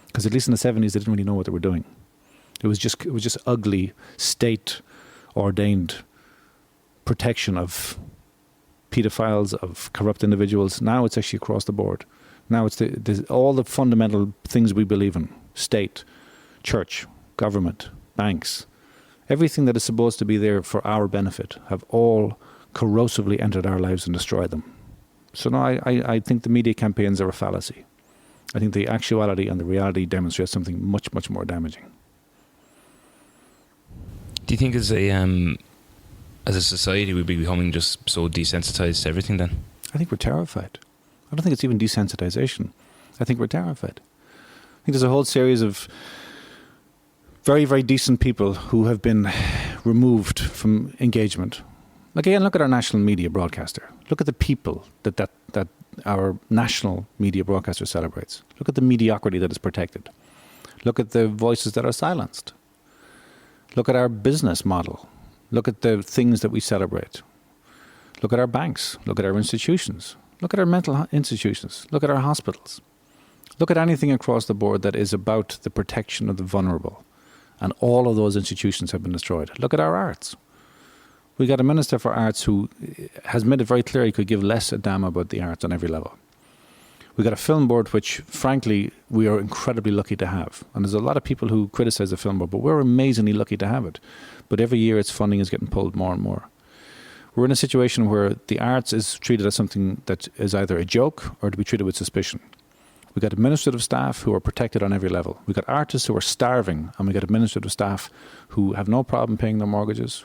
Because at least in the 70s, they didn't really know what they were doing. It was just ugly, state-ordained protection of pedophiles, of corrupt individuals. Now it's actually across the board. Now it's all the fundamental things we believe in: state, church, government, banks, everything that is supposed to be there for our benefit have all corrosively entered our lives and destroyed them. So no, I think the media campaigns are a fallacy. I think the actuality and the reality demonstrate something much, much more damaging. Do you think as a society we'd be becoming just so desensitized to everything then? I think we're terrified. I don't think it's even desensitization. I think we're terrified. I think there's a whole series of very, very decent people who have been removed from engagement. Like, again, look at our national media broadcaster. Look at the people that our national media broadcaster celebrates. Look at the mediocrity that is protected. Look at the voices that are silenced. Look at our business model. Look at the things that we celebrate. Look at our banks. Look at our institutions. Look at our mental institutions. Look at our hospitals. Look at anything across the board that is about the protection of the vulnerable. And all of those institutions have been destroyed. Look at our arts. We got a Minister for Arts who has made it very clear he could give less a damn about the arts on every level. We got a film board which, frankly, we are incredibly lucky to have. And there's a lot of people who criticise the film board, but we're amazingly lucky to have it. But every year its funding is getting pulled more and more. We're in a situation where the arts is treated as something that is either a joke or to be treated with suspicion. We got administrative staff who are protected on every level. We got artists who are starving, and we got administrative staff who have no problem paying their mortgages.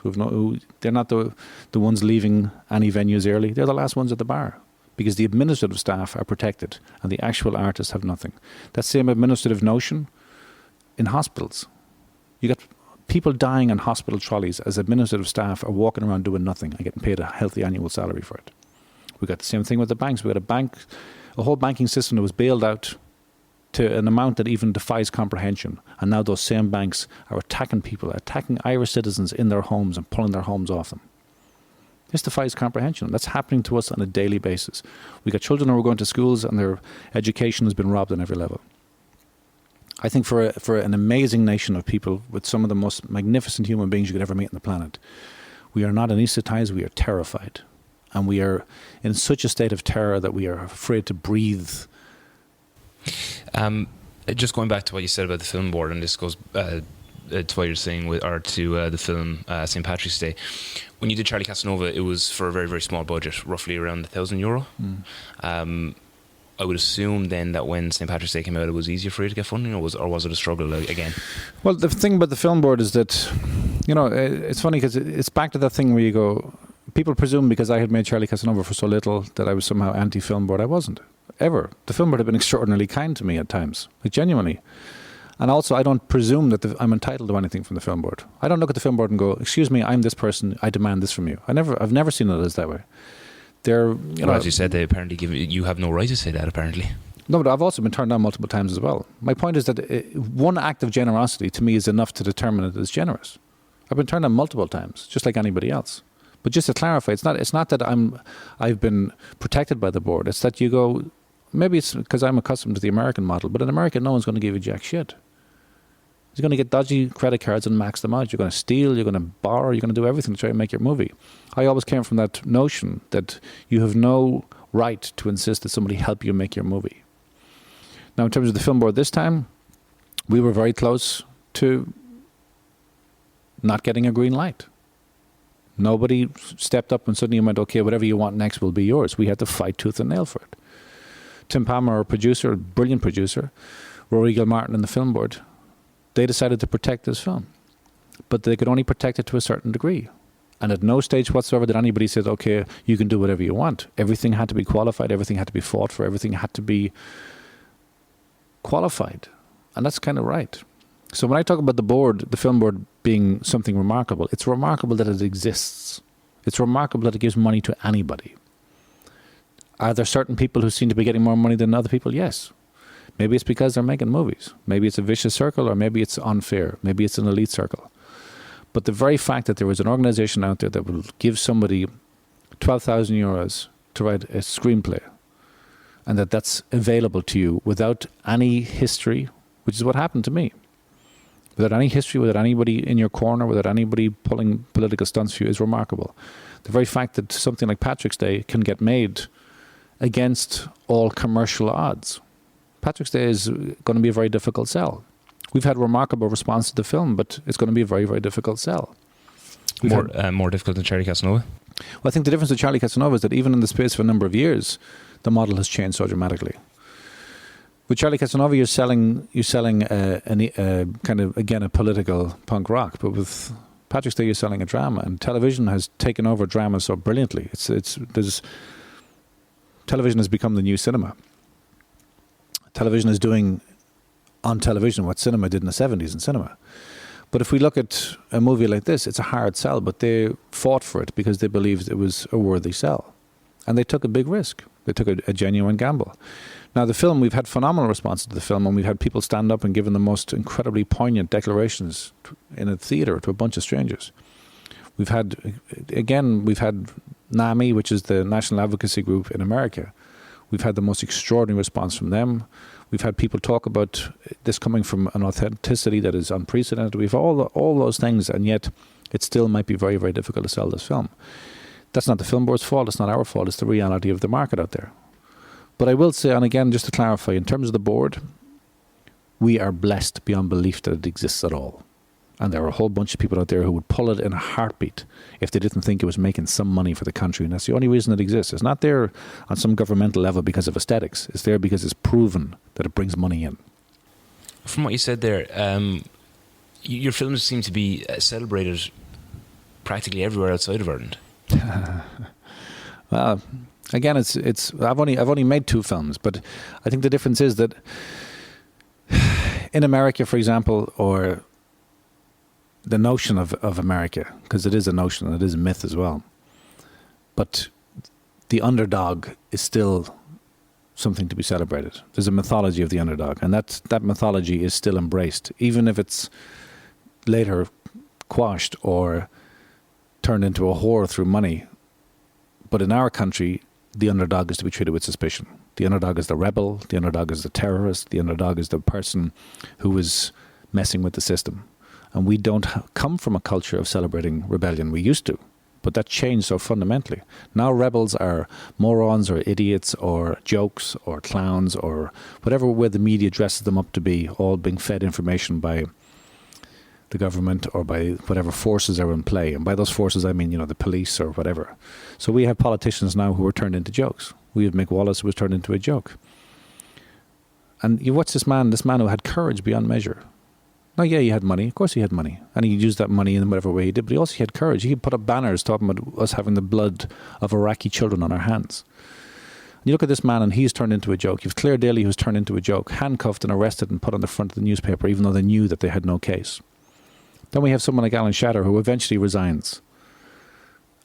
They're not the ones leaving any venues early. They're the last ones at the bar, because the administrative staff are protected and the actual artists have nothing. That same administrative notion in hospitals. You got people dying on hospital trolleys as administrative staff are walking around doing nothing and getting paid a healthy annual salary for it. We got the same thing with the banks. We got a whole banking system that was bailed out to an amount that even defies comprehension. And now those same banks are attacking people, attacking Irish citizens in their homes and pulling their homes off them. This defies comprehension. That's happening to us on a daily basis. We got children who are going to schools and their education has been robbed on every level. I think for an amazing nation of people with some of the most magnificent human beings you could ever meet on the planet, we are not anaesthetized, we are terrified. And we are in such a state of terror that we are afraid to breathe. Just going back to what you said about the film board, and this goes to what you're saying to the film St. Patrick's Day. When you did Charlie Casanova, it was for a very, very small budget, roughly around €1,000. I would assume then that when St. Patrick's Day came out, it was easier for you to get funding, or was it a struggle again? Well, the thing about the film board is that, it's funny because it's back to that thing where you go, people presume because I had made Charlie Casanova for so little that I was somehow anti-film board. I wasn't, ever. The film board had been extraordinarily kind to me at times, like genuinely. And also, I don't presume that I'm entitled to anything from the film board. I don't look at the film board and go, excuse me, I'm this person, I demand this from you. I've never seen it as that way. As you said, they apparently you have no right to say that, apparently. No, but I've also been turned down multiple times as well. My point is that one act of generosity to me is enough to determine it as generous. I've been turned down multiple times, just like anybody else. But just to clarify, it's not that I've been protected by the board. It's that you go, maybe it's because I'm accustomed to the American model, but in America, no one's going to give you jack shit. You're going to get dodgy credit cards and max them out. You're going to steal, you're going to borrow, you're going to do everything to try and make your movie. I always came from that notion that you have no right to insist that somebody help you make your movie. Now, in terms of the film board this time, we were very close to not getting a green light. Nobody stepped up and suddenly went, okay, whatever you want next will be yours. We had to fight tooth and nail for it. Tim Palmer, our producer, a brilliant producer, Rory Gilmartin and the film board, they decided to protect this film. But they could only protect it to a certain degree. And at no stage whatsoever did anybody say, okay, you can do whatever you want. Everything had to be qualified, everything had to be fought for, everything had to be qualified. And that's kind of right. So when I talk about the film board being something remarkable, it's remarkable that it exists. It's remarkable that it gives money to anybody. Are there certain people who seem to be getting more money than other people? Yes. Maybe it's because they're making movies. Maybe it's a vicious circle, or maybe it's unfair. Maybe it's an elite circle. But the very fact that there was an organisation out there that will give somebody €12,000 to write a screenplay, and that's available to you without any history, which is what happened to me. Without any history, without anybody in your corner, without anybody pulling political stunts for you, is remarkable. The very fact that something like Patrick's Day can get made against all commercial odds. Patrick's Day is going to be a very difficult sell. We've had remarkable response to the film, but it's going to be a very, very difficult sell. More difficult than Charlie Casanova? Well, I think the difference with Charlie Casanova is that even in the space of a number of years, the model has changed so dramatically. With Charlie Casanova, you're selling a kind of, again, a political punk rock, but with Patrick's Day, you're selling a drama, and television has taken over drama so brilliantly. Television has become the new cinema. Television is doing on television what cinema did in the 70s in cinema. But if we look at a movie like this, it's a hard sell, but they fought for it because they believed it was a worthy sell. And they took a big risk. They took a genuine gamble. Now, the film, we've had phenomenal responses to the film, and we've had people stand up and give the most incredibly poignant declarations in a theatre to a bunch of strangers. We've had NAMI, which is the National Advocacy Group in America. We've had the most extraordinary response from them. We've had people talk about this coming from an authenticity that is unprecedented. We've all those things, and yet it still might be very, very difficult to sell this film. That's not the film board's fault. It's not our fault. It's the reality of the market out there. But I will say, and again, just to clarify, in terms of the board, we are blessed beyond belief that it exists at all. And there are a whole bunch of people out there who would pull it in a heartbeat if they didn't think it was making some money for the country. And that's the only reason it exists. It's not there on some governmental level because of aesthetics. It's there because it's proven that it brings money in. From what you said there, your films seem to be celebrated practically everywhere outside of Ireland. Well, again, it's. I've only made 2 films, but I think the difference is that in America, for example, or the notion of America, because it is a notion, it is a myth as well. But the underdog is still something to be celebrated. There's a mythology of the underdog, and that mythology is still embraced, even if it's later quashed or turned into a whore through money. But in our country, the underdog is to be treated with suspicion. The underdog is the rebel, the underdog is the terrorist, the underdog is the person who is messing with the system. And we don't come from a culture of celebrating rebellion. We used to, but that changed so fundamentally. Now rebels are morons or idiots or jokes or clowns or whatever way the media dresses them up to be, all being fed information by the government or by whatever forces are in play. And by those forces, I mean, the police or whatever. So we have politicians now who are turned into jokes. We have Mick Wallace who was turned into a joke. And you watch this man who had courage beyond measure. Now, yeah, he had money. Of course he had money. And he used that money in whatever way he did. But he also had courage. He put up banners talking about us having the blood of Iraqi children on our hands. And you look at this man and he's turned into a joke. You've Claire Daly who's turned into a joke, handcuffed and arrested and put on the front of the newspaper, even though they knew that they had no case. Then we have someone like Alan Shatter who eventually resigns.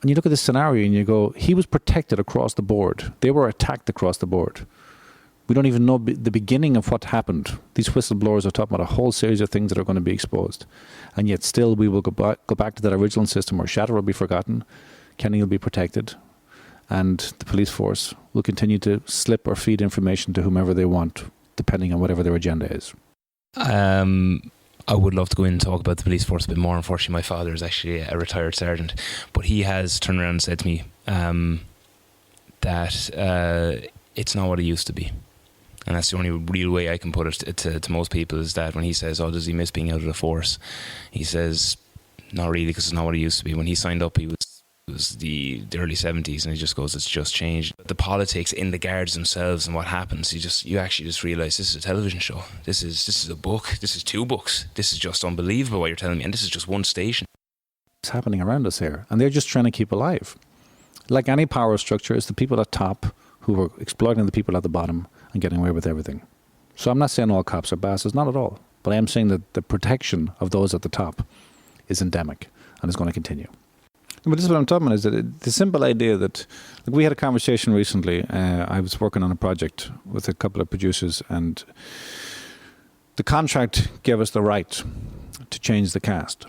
And you look at this scenario and you go, he was protected across the board. They were attacked across the board. We don't even know the beginning of what happened. These whistleblowers are talking about a whole series of things that are going to be exposed. And yet still we will go back to that original system where Shatter will be forgotten, Kenny will be protected, and the police force will continue to slip or feed information to whomever they want, depending on whatever their agenda is. I would love to go in and talk about the police force a bit more. Unfortunately, my father is actually a retired sergeant, but he has turned around and said to me that it's not what it used to be. And that's the only real way I can put it to most people, is that when he says, oh, does he miss being out of the force? He says, not really, because it's not what it used to be. When he signed up, it was the early 70s, and he just goes, it's just changed. The politics in the guards themselves and what happens, you actually just realise this is a television show. This is a book. This is 2 books. This is just unbelievable what you're telling me, and this is just one station. It's happening around us here, and they're just trying to keep alive. Like any power structure, it's the people at top who are exploiting the people at the bottom and getting away with everything. So I'm not saying all cops are bastards, not at all. But I am saying that the protection of those at the top is endemic and is going to continue. But this is what I'm talking about, is that the simple idea that, we had a conversation recently. I was working on a project with a couple of producers, and the contract gave us the right to change the cast.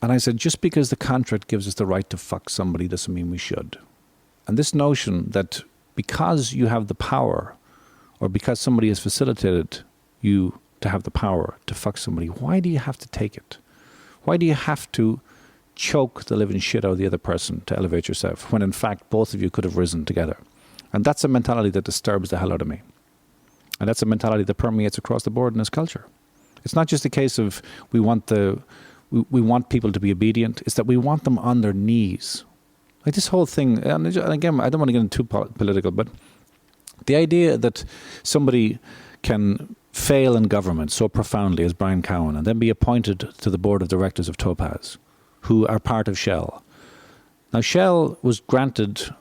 And I said, just because the contract gives us the right to fuck somebody doesn't mean we should. And this notion that because you have the power, or because somebody has facilitated you to have the power to fuck somebody, why do you have to take it? Why do you have to choke the living shit out of the other person to elevate yourself, when in fact both of you could have risen together? And that's a mentality that disturbs the hell out of me. And that's a mentality that permeates across the board in this culture. It's not just a case of we want people to be obedient, it's that we want them on their knees. Like this whole thing, and again, I don't want to get into too political, but the idea that somebody can fail in government so profoundly as Brian Cowan and then be appointed to the board of directors of Topaz, who are part of Shell. Now, Shell was granted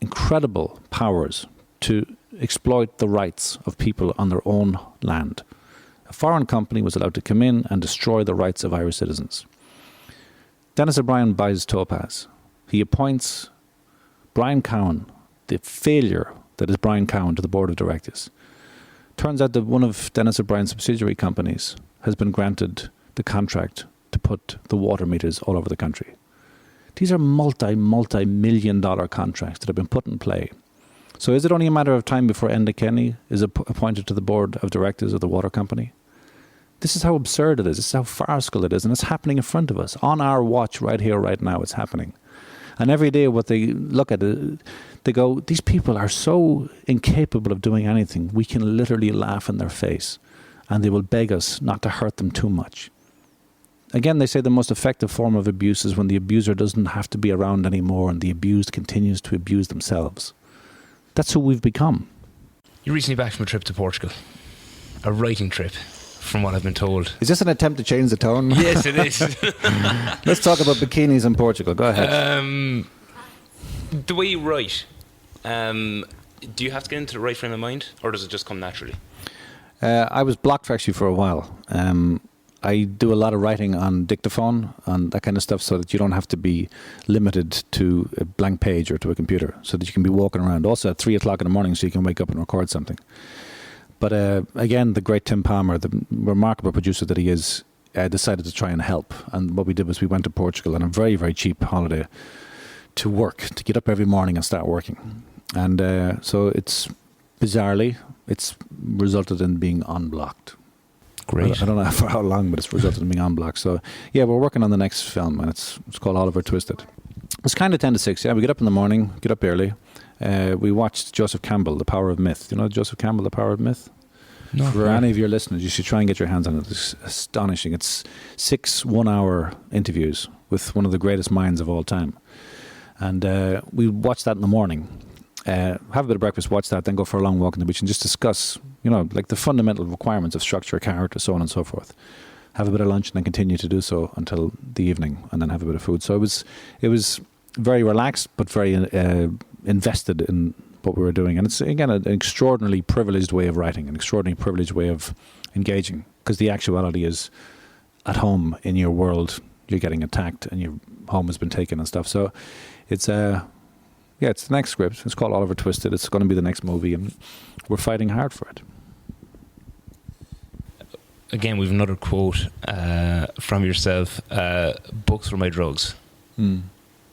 incredible powers to exploit the rights of people on their own land. A foreign company was allowed to come in and destroy the rights of Irish citizens. Dennis O'Brien buys Topaz. He appoints Brian Cowan, the failure that is Brian Cowan, to the board of directors. Turns out that one of Dennis O'Brien's subsidiary companies has been granted the contract to put the water meters all over the country. These are multi-million dollar contracts that have been put in play. So is it only a matter of time before Enda Kenny is appointed to the board of directors of the water company? This is how absurd it is. This is how farcical it is. And it's happening in front of us. On our watch, right here, right now, it's happening. And every day what they look at it, they go, these people are so incapable of doing anything, we can literally laugh in their face. And they will beg us not to hurt them too much. Again, they say the most effective form of abuse is when the abuser doesn't have to be around anymore and the abused continues to abuse themselves. That's who we've become. You're recently back from a trip to Portugal. A writing trip, from what I've been told. Is this an attempt to change the tone? Yes, it is. Let's talk about bikinis in Portugal. Go ahead. The way you write, do you have to get into the right frame of mind, or does it just come naturally? I was blocked actually for a while. I do a lot of writing on dictaphone and that kind of stuff so that you don't have to be limited to a blank page or to a computer, so that you can be walking around. Also at 3 o'clock in the morning so you can wake up and record something. But again, the great Tim Palmer, the remarkable producer that he is, decided to try and help. And what we did was we went to Portugal on a very, very cheap holiday to work, to get up every morning and start working. And so it's resulted in being unblocked. Great. I don't know for how long, but it's resulted in being unblocked. So yeah, we're working on the next film, and it's called Oliver Twisted. It's kind of 10 to 6. Yeah, we get up in the morning, get up early. We watched Joseph Campbell, The Power of Myth. You know Joseph Campbell, The Power of Myth? No. For any of your listeners, you should try and get your hands on it. It's astonishing. It's 6 one-hour interviews with one of the greatest minds of all time. And we watched that in the morning. Have a bit of breakfast, watch that, then go for a long walk on the beach and just discuss, like the fundamental requirements of structure, character, so on and so forth. Have a bit of lunch and then continue to do so until the evening, and then have a bit of food. So it was very relaxed, but very invested in what we were doing. And it's, again, an extraordinarily privileged way of writing, an extraordinarily privileged way of engaging, because the actuality is at home in your world, you're getting attacked and your home has been taken and stuff. So it's it's the next script. It's called Oliver Twisted. It's going to be the next movie, and we're fighting hard for it. Again, we've another quote from yourself. Books were my drugs.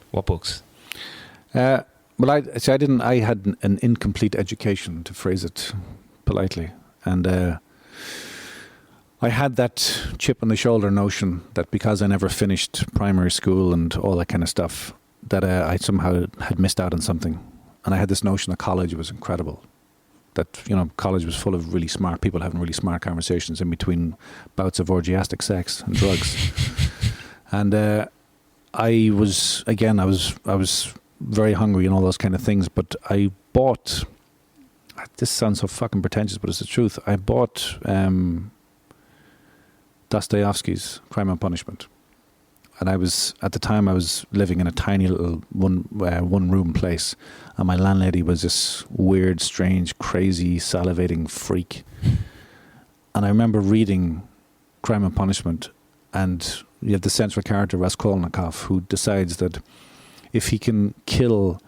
What books? Well, I had an incomplete education, to phrase it politely, and I had that chip on the shoulder notion that because I never finished primary school and all that kind of stuff, that I somehow had missed out on something. And I had this notion that college was incredible. That, college was full of really smart people having really smart conversations in between bouts of orgiastic sex and drugs. And I was very hungry and all those kind of things, but I bought, this sounds so fucking pretentious, but it's the truth. I bought Dostoevsky's Crime and Punishment. And at the time I was living in a tiny little one room place, and my landlady was this weird, strange, crazy, salivating freak. And I remember reading Crime and Punishment, and you have the central character Raskolnikov, who decides that if he can kill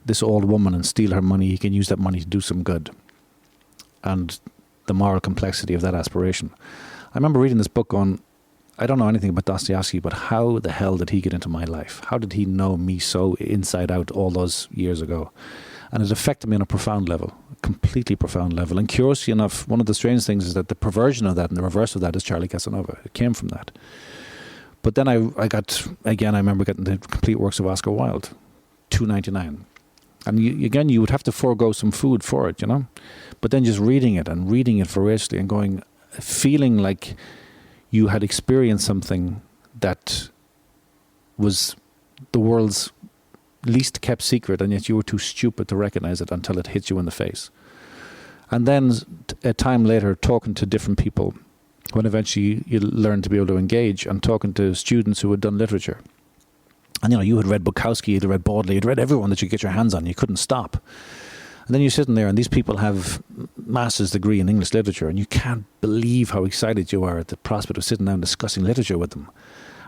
this old woman and steal her money, he can use that money to do some good. And the moral complexity of that aspiration. I remember reading this book on, I don't know anything about Dostoevsky, but how the hell did he get into my life? How did he know me so inside out all those years ago? And it affected me on a profound level, a completely profound level. And curiously enough, one of the strange things is that the perversion of that and the reverse of that is Charlie Casanova. It came from that. But then I remember getting the complete works of Oscar Wilde, $2.99. And you would have to forego some food for it, But then just reading it voraciously and feeling like you had experienced something that was the world's least kept secret, and yet you were too stupid to recognize it until it hit you in the face. And then a time later, talking to different people, when eventually you learn to be able to engage, and talking to students who had done literature. And you had read Bukowski, you'd read Baudelaire, you'd read everyone that you could get your hands on, you couldn't stop. And then you're sitting there, and these people have master's degree in English literature, and you can't believe how excited you are at the prospect of sitting down and discussing literature with them.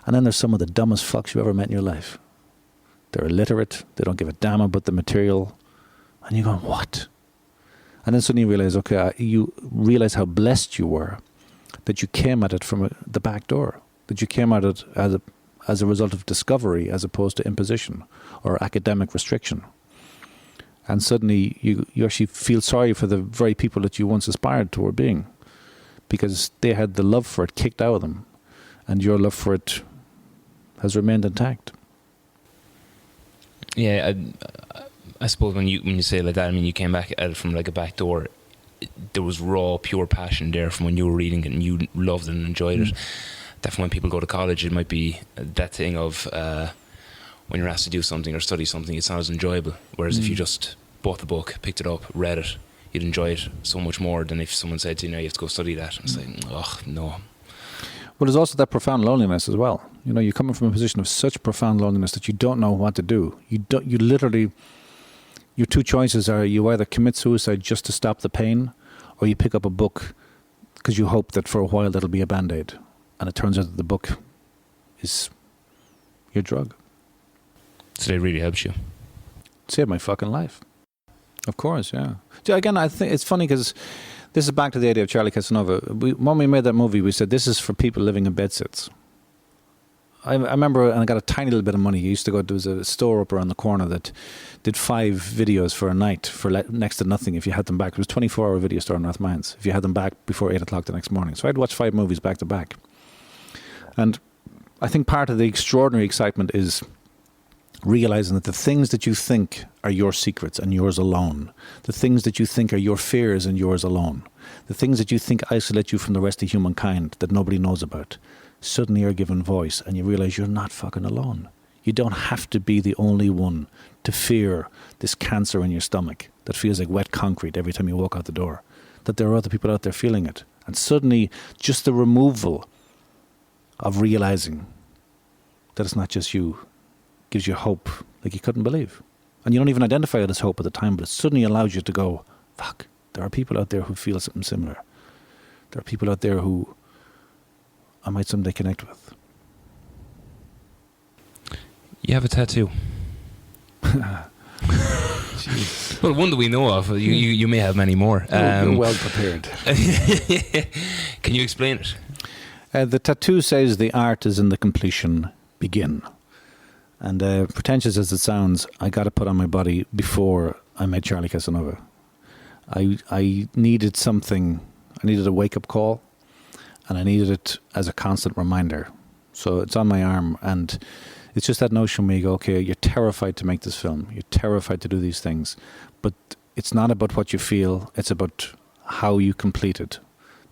And then there's some of the dumbest fucks you've ever met in your life. They're illiterate, they don't give a damn about the material, and you're going, what? And then suddenly you realize how blessed you were, that you came at it from the back door, that you came at it as a result of discovery as opposed to imposition or academic restriction. And suddenly you actually feel sorry for the very people that you once aspired toward being, because they had the love for it kicked out of them, and your love for it has remained intact. Yeah, I suppose when you say it like that, I mean, you came back at it from like a back door. There was raw, pure passion there from when you were reading it and you loved it and enjoyed it. That from when people go to college, it might be that thing of when you're asked to do something or study something, it's not as enjoyable. Whereas if you just bought the book, picked it up, read it, you'd enjoy it so much more than if someone said to you, you have to go study that. And it's like, oh, no. Well, there's also that profound loneliness as well. You know, you're coming from a position of such profound loneliness that you don't know what to do. You literally, your two choices are you either commit suicide just to stop the pain, or you pick up a book because you hope that for a while that'll be a Band-Aid. And it turns out that the book is your drug. So it really helps you. It saved my fucking life. Of course, yeah. Again, I think it's funny because this is back to the idea of Charlie Casanova. When we made that movie, we said this is for people living in bedsits. I remember, and I got a tiny little bit of money. I used to go, there was a store up around the corner that did 5 videos for a night for next to nothing if you had them back. It was a 24-hour video store in North Mines if you had them back before 8 o'clock the next morning. So I'd watch 5 movies back to back. And I think part of the extraordinary excitement is realizing that the things that you think are your secrets and yours alone, the things that you think are your fears and yours alone, the things that you think isolate you from the rest of humankind that nobody knows about, suddenly are given voice, and you realize you're not fucking alone. You don't have to be the only one to fear this cancer in your stomach that feels like wet concrete every time you walk out the door, that there are other people out there feeling it. And suddenly, just the removal of realizing that it's not just you gives you hope like you couldn't believe. And you don't even identify it as hope at the time, but it suddenly allows you to go, fuck, there are people out there who feel something similar. There are people out there who I might someday connect with. You have a tattoo. Well, one that we know of. You may have many more. You're well prepared. Can you explain it? The tattoo says the art is in the completion, begin. And pretentious as it sounds, I got it put on my body before I met Charlie Casanova. I needed something. I needed a wake-up call, and I needed it as a constant reminder. So it's on my arm, and it's just that notion where you go, okay, you're terrified to make this film. You're terrified to do these things. But it's not about what you feel. It's about how you complete it,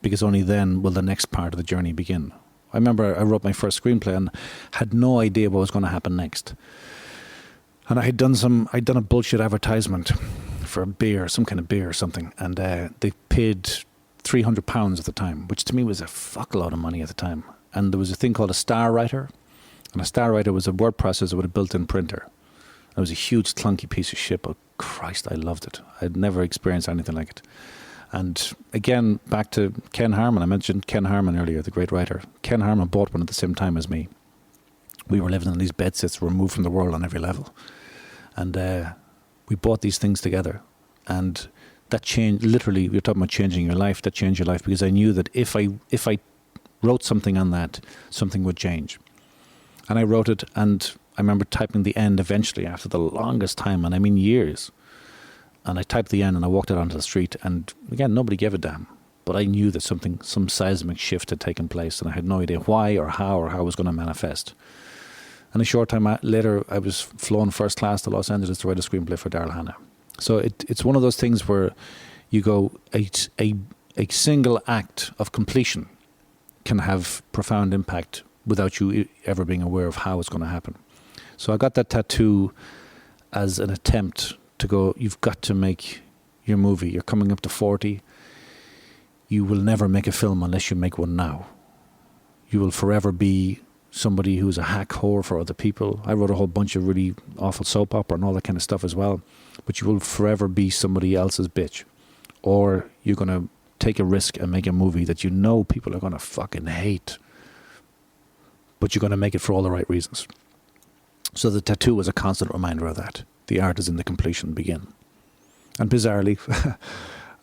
because only then will the next part of the journey begin. I remember I wrote my first screenplay and had no idea what was going to happen next. And I'd done a bullshit advertisement for a beer, some kind of beer or something, and they paid £300 at the time, which to me was a fuckload of money at the time. And there was a thing called a star writer, and a star writer was a word processor with a built-in printer. It was a huge clunky piece of shit, but Christ, I loved it. I'd never experienced anything like it. And again, back to Ken Harman. I mentioned Ken Harman earlier, the great writer. Ken Harman bought one at the same time as me. We were living in these bedsits, removed from the world on every level. And we bought these things together. And that changed, literally, you're talking about changing your life. That changed your life because I knew that if I wrote something on that, something would change. And I wrote it, and I remember typing the end eventually after the longest time, and I mean years. And I typed the end and I walked out onto the street, and again, nobody gave a damn. But I knew that some seismic shift had taken place, and I had no idea why or how it was going to manifest. And a short time later, I was flown first class to Los Angeles to write a screenplay for Daryl Hannah. So it's one of those things where you go, a single act of completion can have profound impact without you ever being aware of how it's going to happen. So I got that tattoo as an attempt to go, you've got to make your movie. You're coming up to 40. You will never make a film unless you make one now. You will forever be somebody who's a hack whore for other people. I wrote a whole bunch of really awful soap opera and all that kind of stuff as well. But you will forever be somebody else's bitch. Or you're going to take a risk and make a movie that you know people are going to fucking hate. But you're going to make it for all the right reasons. So the tattoo was a constant reminder of that. The art is in the completion, begin. And bizarrely,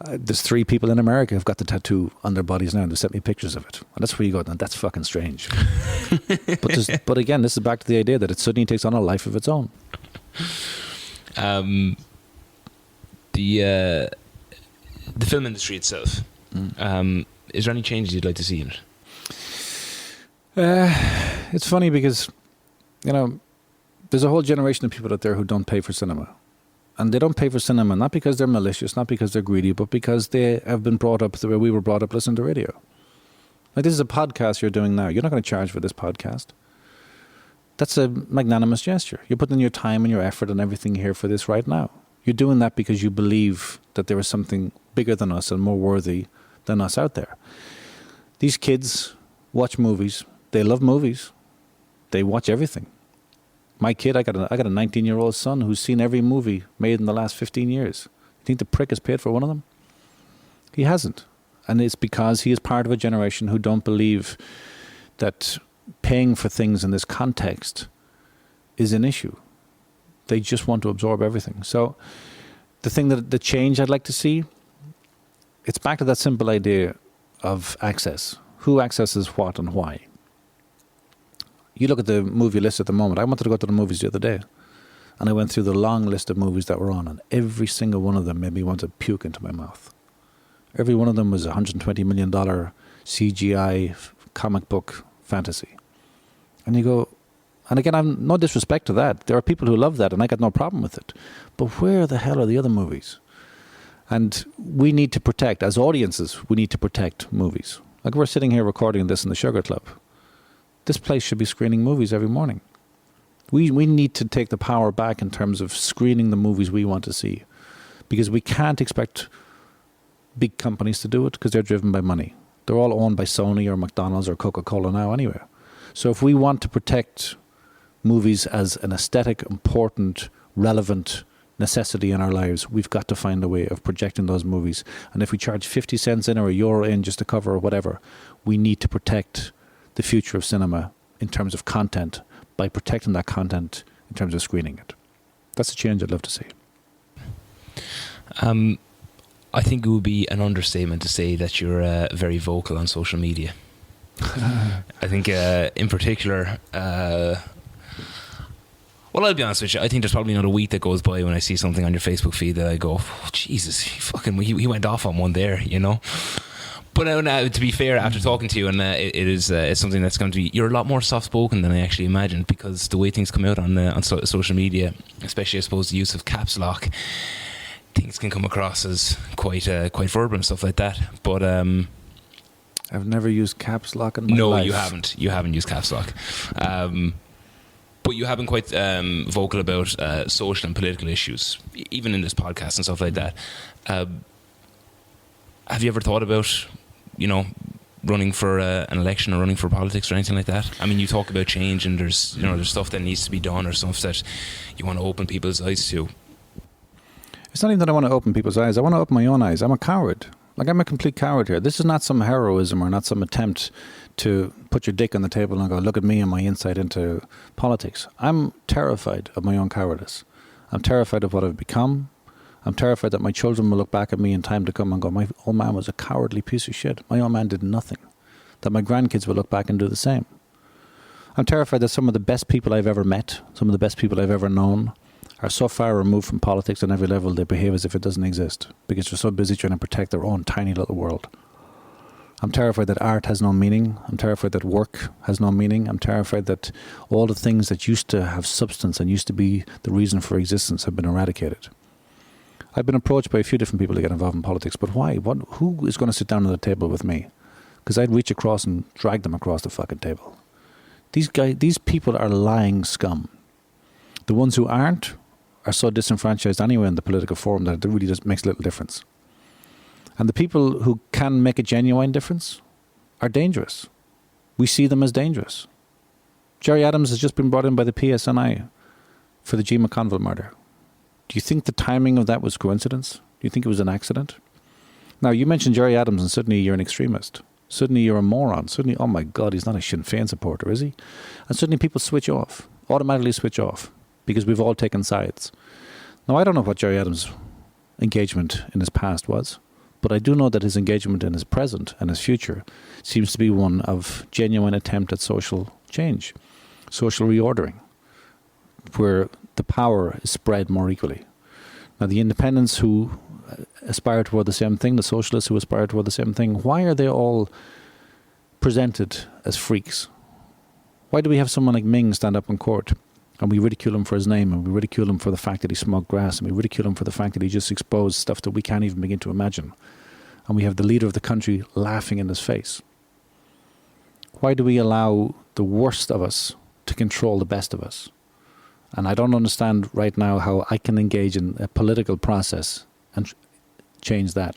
there's 3 people in America who've got the tattoo on their bodies now, and they sent me pictures of it. And that's where you go, now that's fucking strange. But again, this is back to the idea that it suddenly takes on a life of its own. The film industry itself, is there any changes you'd like to see in it? It's funny because, there's a whole generation of people out there who don't pay for cinema. And they don't pay for cinema not because they're malicious, not because they're greedy, but because they have been brought up the way we were brought up listening to radio. Like, this is a podcast you're doing now. You're not going to charge for this podcast. That's a magnanimous gesture. You're putting in your time and your effort and everything here for this right now. You're doing that because you believe that there is something bigger than us and more worthy than us out there. These kids watch movies. They love movies. They watch everything. My kid, I got a 19-year-old son who's seen every movie made in the last 15 years. You think the prick has paid for one of them? He hasn't. And it's because he is part of a generation who don't believe that paying for things in this context is an issue. They just want to absorb everything. So the change I'd like to see, it's back to that simple idea of access. Who accesses what and why? You look at the movie list at the moment. I wanted to go to the movies the other day, and I went through the long list of movies that were on, and every single one of them made me want to puke into my mouth. Every one of them was a $120 million CGI comic book fantasy. And you go, and again, I'm no disrespect to that. There are people who love that, and I got no problem with it. But where the hell are the other movies? And we need to protect, as audiences, we need to protect movies. Like we're sitting here recording this in the Sugar Club. This place should be screening movies every morning. We need to take the power back in terms of screening the movies we want to see. Because we can't expect big companies to do it because they're driven by money. They're all owned by Sony or McDonald's or Coca-Cola now anyway. So if we want to protect movies as an aesthetic, important, relevant necessity in our lives, we've got to find a way of projecting those movies. And if we charge 50 cents in or €1 in just to cover or whatever, we need to protect the future of cinema in terms of content by protecting that content in terms of screening it. That's a change I'd love to see. I think it would be an understatement to say that you're very vocal on social media. I think in particular, well, I'll be honest with you, I think there's probably not a week that goes by when I see something on your Facebook feed that I go, oh, Jesus, he went off on one there, you know. But to be fair, after talking to you, and it's something that's going to be, you're a lot more soft-spoken than I actually imagined, because the way things come out on social media, especially I suppose the use of caps lock, things can come across as quite verbal and stuff like that. But I've never used caps lock in my life. No, you haven't. You haven't used caps lock. But you have been quite vocal about social and political issues, even in this podcast and stuff like that. Have you ever thought about, running for an election or running for politics or anything like that? I mean, you talk about change, and there's stuff that needs to be done or stuff that you want to open people's eyes to. It's not even that I want to open people's eyes. I want to open my own eyes. I'm a coward. Like, I'm a complete coward here. This is not some heroism or not some attempt to put your dick on the table and go, look at me and my insight into politics. I'm terrified of my own cowardice. I'm terrified of what I've become. I'm terrified that my children will look back at me in time to come and go, my old man was a cowardly piece of shit. My old man did nothing. That my grandkids will look back and do the same. I'm terrified that some of the best people I've ever met, some of the best people I've ever known, are so far removed from politics on every level they behave as if it doesn't exist, because they're so busy trying to protect their own tiny little world. I'm terrified that art has no meaning. I'm terrified that work has no meaning. I'm terrified that all the things that used to have substance and used to be the reason for existence have been eradicated. I've been approached by a few different people to get involved in politics, but why? Who is going to sit down at the table with me? Because I'd reach across and drag them across the fucking table. These people are lying scum. The ones who aren't are so disenfranchised anyway in the political forum that it really just makes little difference. And the people who can make a genuine difference are dangerous. We see them as dangerous. Gerry Adams has just been brought in by the PSNI for the G. McConville murder. Do you think the timing of that was coincidence? Do you think it was an accident? Now, you mentioned Gerry Adams, and suddenly you're an extremist. Suddenly you're a moron. Suddenly, oh my God, he's not a Sinn Féin supporter, is he? And suddenly people switch off, automatically switch off, because we've all taken sides. Now, I don't know what Gerry Adams' engagement in his past was, but I do know that his engagement in his present and his future seems to be one of genuine attempt at social change, social reordering, where the power is spread more equally. Now, the independents who aspire toward the same thing, the socialists who aspire toward the same thing, why are they all presented as freaks? Why do we have someone like Ming stand up in court and we ridicule him for his name, and we ridicule him for the fact that he smoked grass, and we ridicule him for the fact that he just exposed stuff that we can't even begin to imagine, and we have the leader of the country laughing in his face? Why do we allow the worst of us to control the best of us? And I don't understand right now how I can engage in a political process and change that.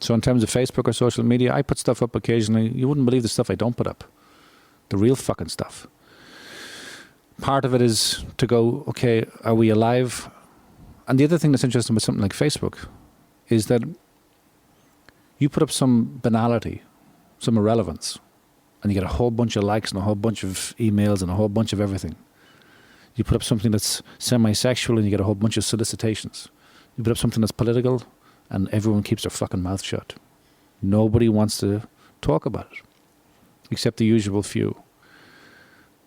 So in terms of Facebook or social media, I put stuff up occasionally. You wouldn't believe the stuff I don't put up. The real fucking stuff. Part of it is to go, okay, are we alive? And the other thing that's interesting with something like Facebook is that you put up some banality, some irrelevance, and you get a whole bunch of likes and a whole bunch of emails and a whole bunch of everything. You put up something that's semi-sexual and you get a whole bunch of solicitations. You put up something that's political and everyone keeps their fucking mouth shut. Nobody wants to talk about it, except the usual few.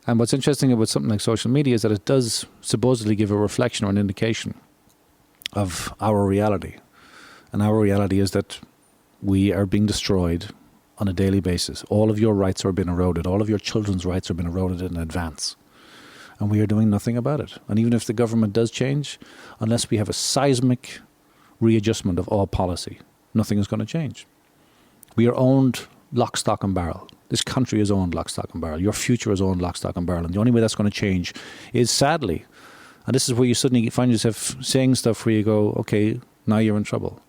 And what's interesting about something like social media is that it does supposedly give a reflection or an indication of our reality. And our reality is that we are being destroyed on a daily basis. All of your rights are being eroded. All of your children's rights are being eroded in advance. And we are doing nothing about it. And even if the government does change, unless we have a seismic readjustment of all policy, nothing is going to change. We are owned lock, stock and barrel. This country is owned lock, stock and barrel. Your future is owned lock, stock and barrel. And the only way that's going to change is, sadly, and this is where you suddenly find yourself saying stuff where you go, okay, now you're in trouble.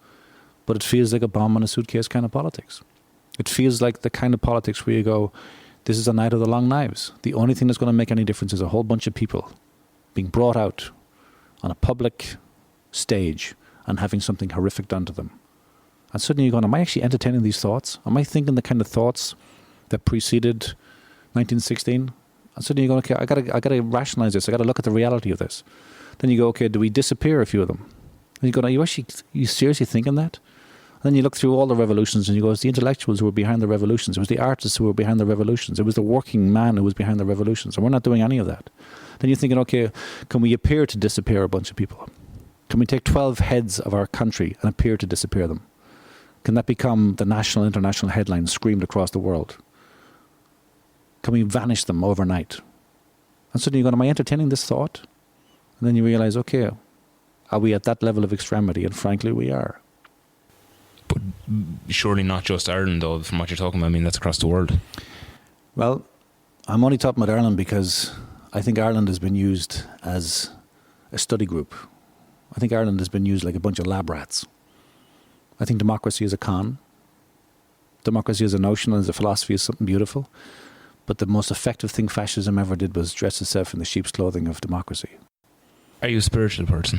But it feels like a bomb on a suitcase kind of politics. It feels like the kind of politics where you go, this is a night of the long knives. The only thing that's going to make any difference is a whole bunch of people being brought out on a public stage and having something horrific done to them. And suddenly you're going, am I actually entertaining these thoughts? Am I thinking the kind of thoughts that preceded 1916? And suddenly you're going, okay, I got to rationalize this. I got to look at the reality of this. Then you go, okay, do we disappear a few of them? And you go, are you seriously thinking that? And then you look through all the revolutions and you go, it's the intellectuals who were behind the revolutions. It was the artists who were behind the revolutions. It was the working man who was behind the revolutions. And we're not doing any of that. Then you're thinking, okay, can we appear to disappear a bunch of people? Can we take 12 heads of our country and appear to disappear them? Can that become the national, international headline screamed across the world? Can we vanish them overnight? And suddenly you're going, am I entertaining this thought? And then you realize, okay, are we at that level of extremity? And frankly, we are. But surely not just Ireland, though, from what you're talking about. I mean, that's across the world. Well, I'm only talking about Ireland because I think Ireland has been used as a study group. I think Ireland has been used like a bunch of lab rats. I think democracy is a con. Democracy as a notion and as a philosophy is something beautiful. But the most effective thing fascism ever did was dress itself in the sheep's clothing of democracy. Are you a spiritual person?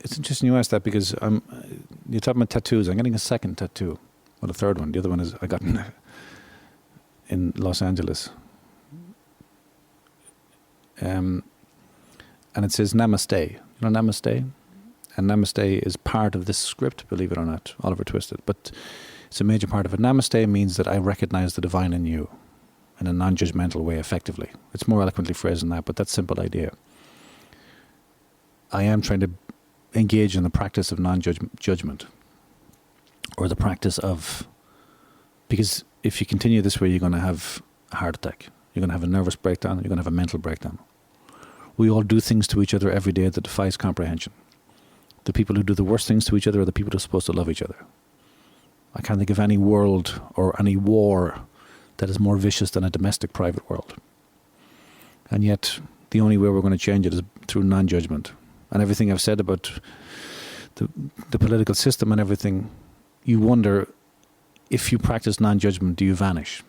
It's interesting you ask that because you're talking about tattoos. I'm getting a second tattoo. Well, a third one. The other one is I got in Los Angeles. And it says Namaste. You know Namaste? And Namaste is part of this script, believe it or not, Oliver Twisted. But it's a major part of it. Namaste means that I recognize the divine in you in a non-judgmental way, effectively. It's more eloquently phrased than that, but that's a simple idea. I am trying to engage in the practice of non-judgment, or the practice of, because if you continue this way, you're going to have a heart attack. You're going to have a nervous breakdown. You're going to have a mental breakdown. We all do things to each other every day that defies comprehension. The people who do the worst things to each other are the people who are supposed to love each other. I can't think of any world or any war that is more vicious than a domestic private world. And yet, the only way we're going to change it is through non-judgment. And everything I've said about the political system and everything, you wonder, if you practice non-judgment, do you vanish?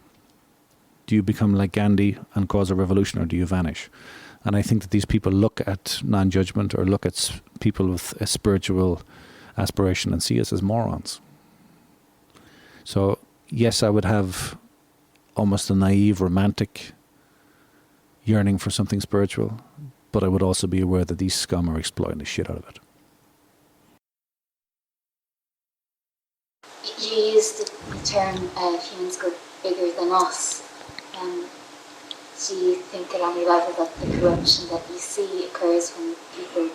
Do you become like Gandhi and cause a revolution, or do you vanish? And I think that these people look at non-judgment or look at people with a spiritual aspiration and see us as morons. So, yes, I would have almost a naive, romantic yearning for something spiritual, but I would also be aware that these scum are exploiting the shit out of it. You used the term humans go bigger than us. Do you think at any level that the corruption that you see occurs when people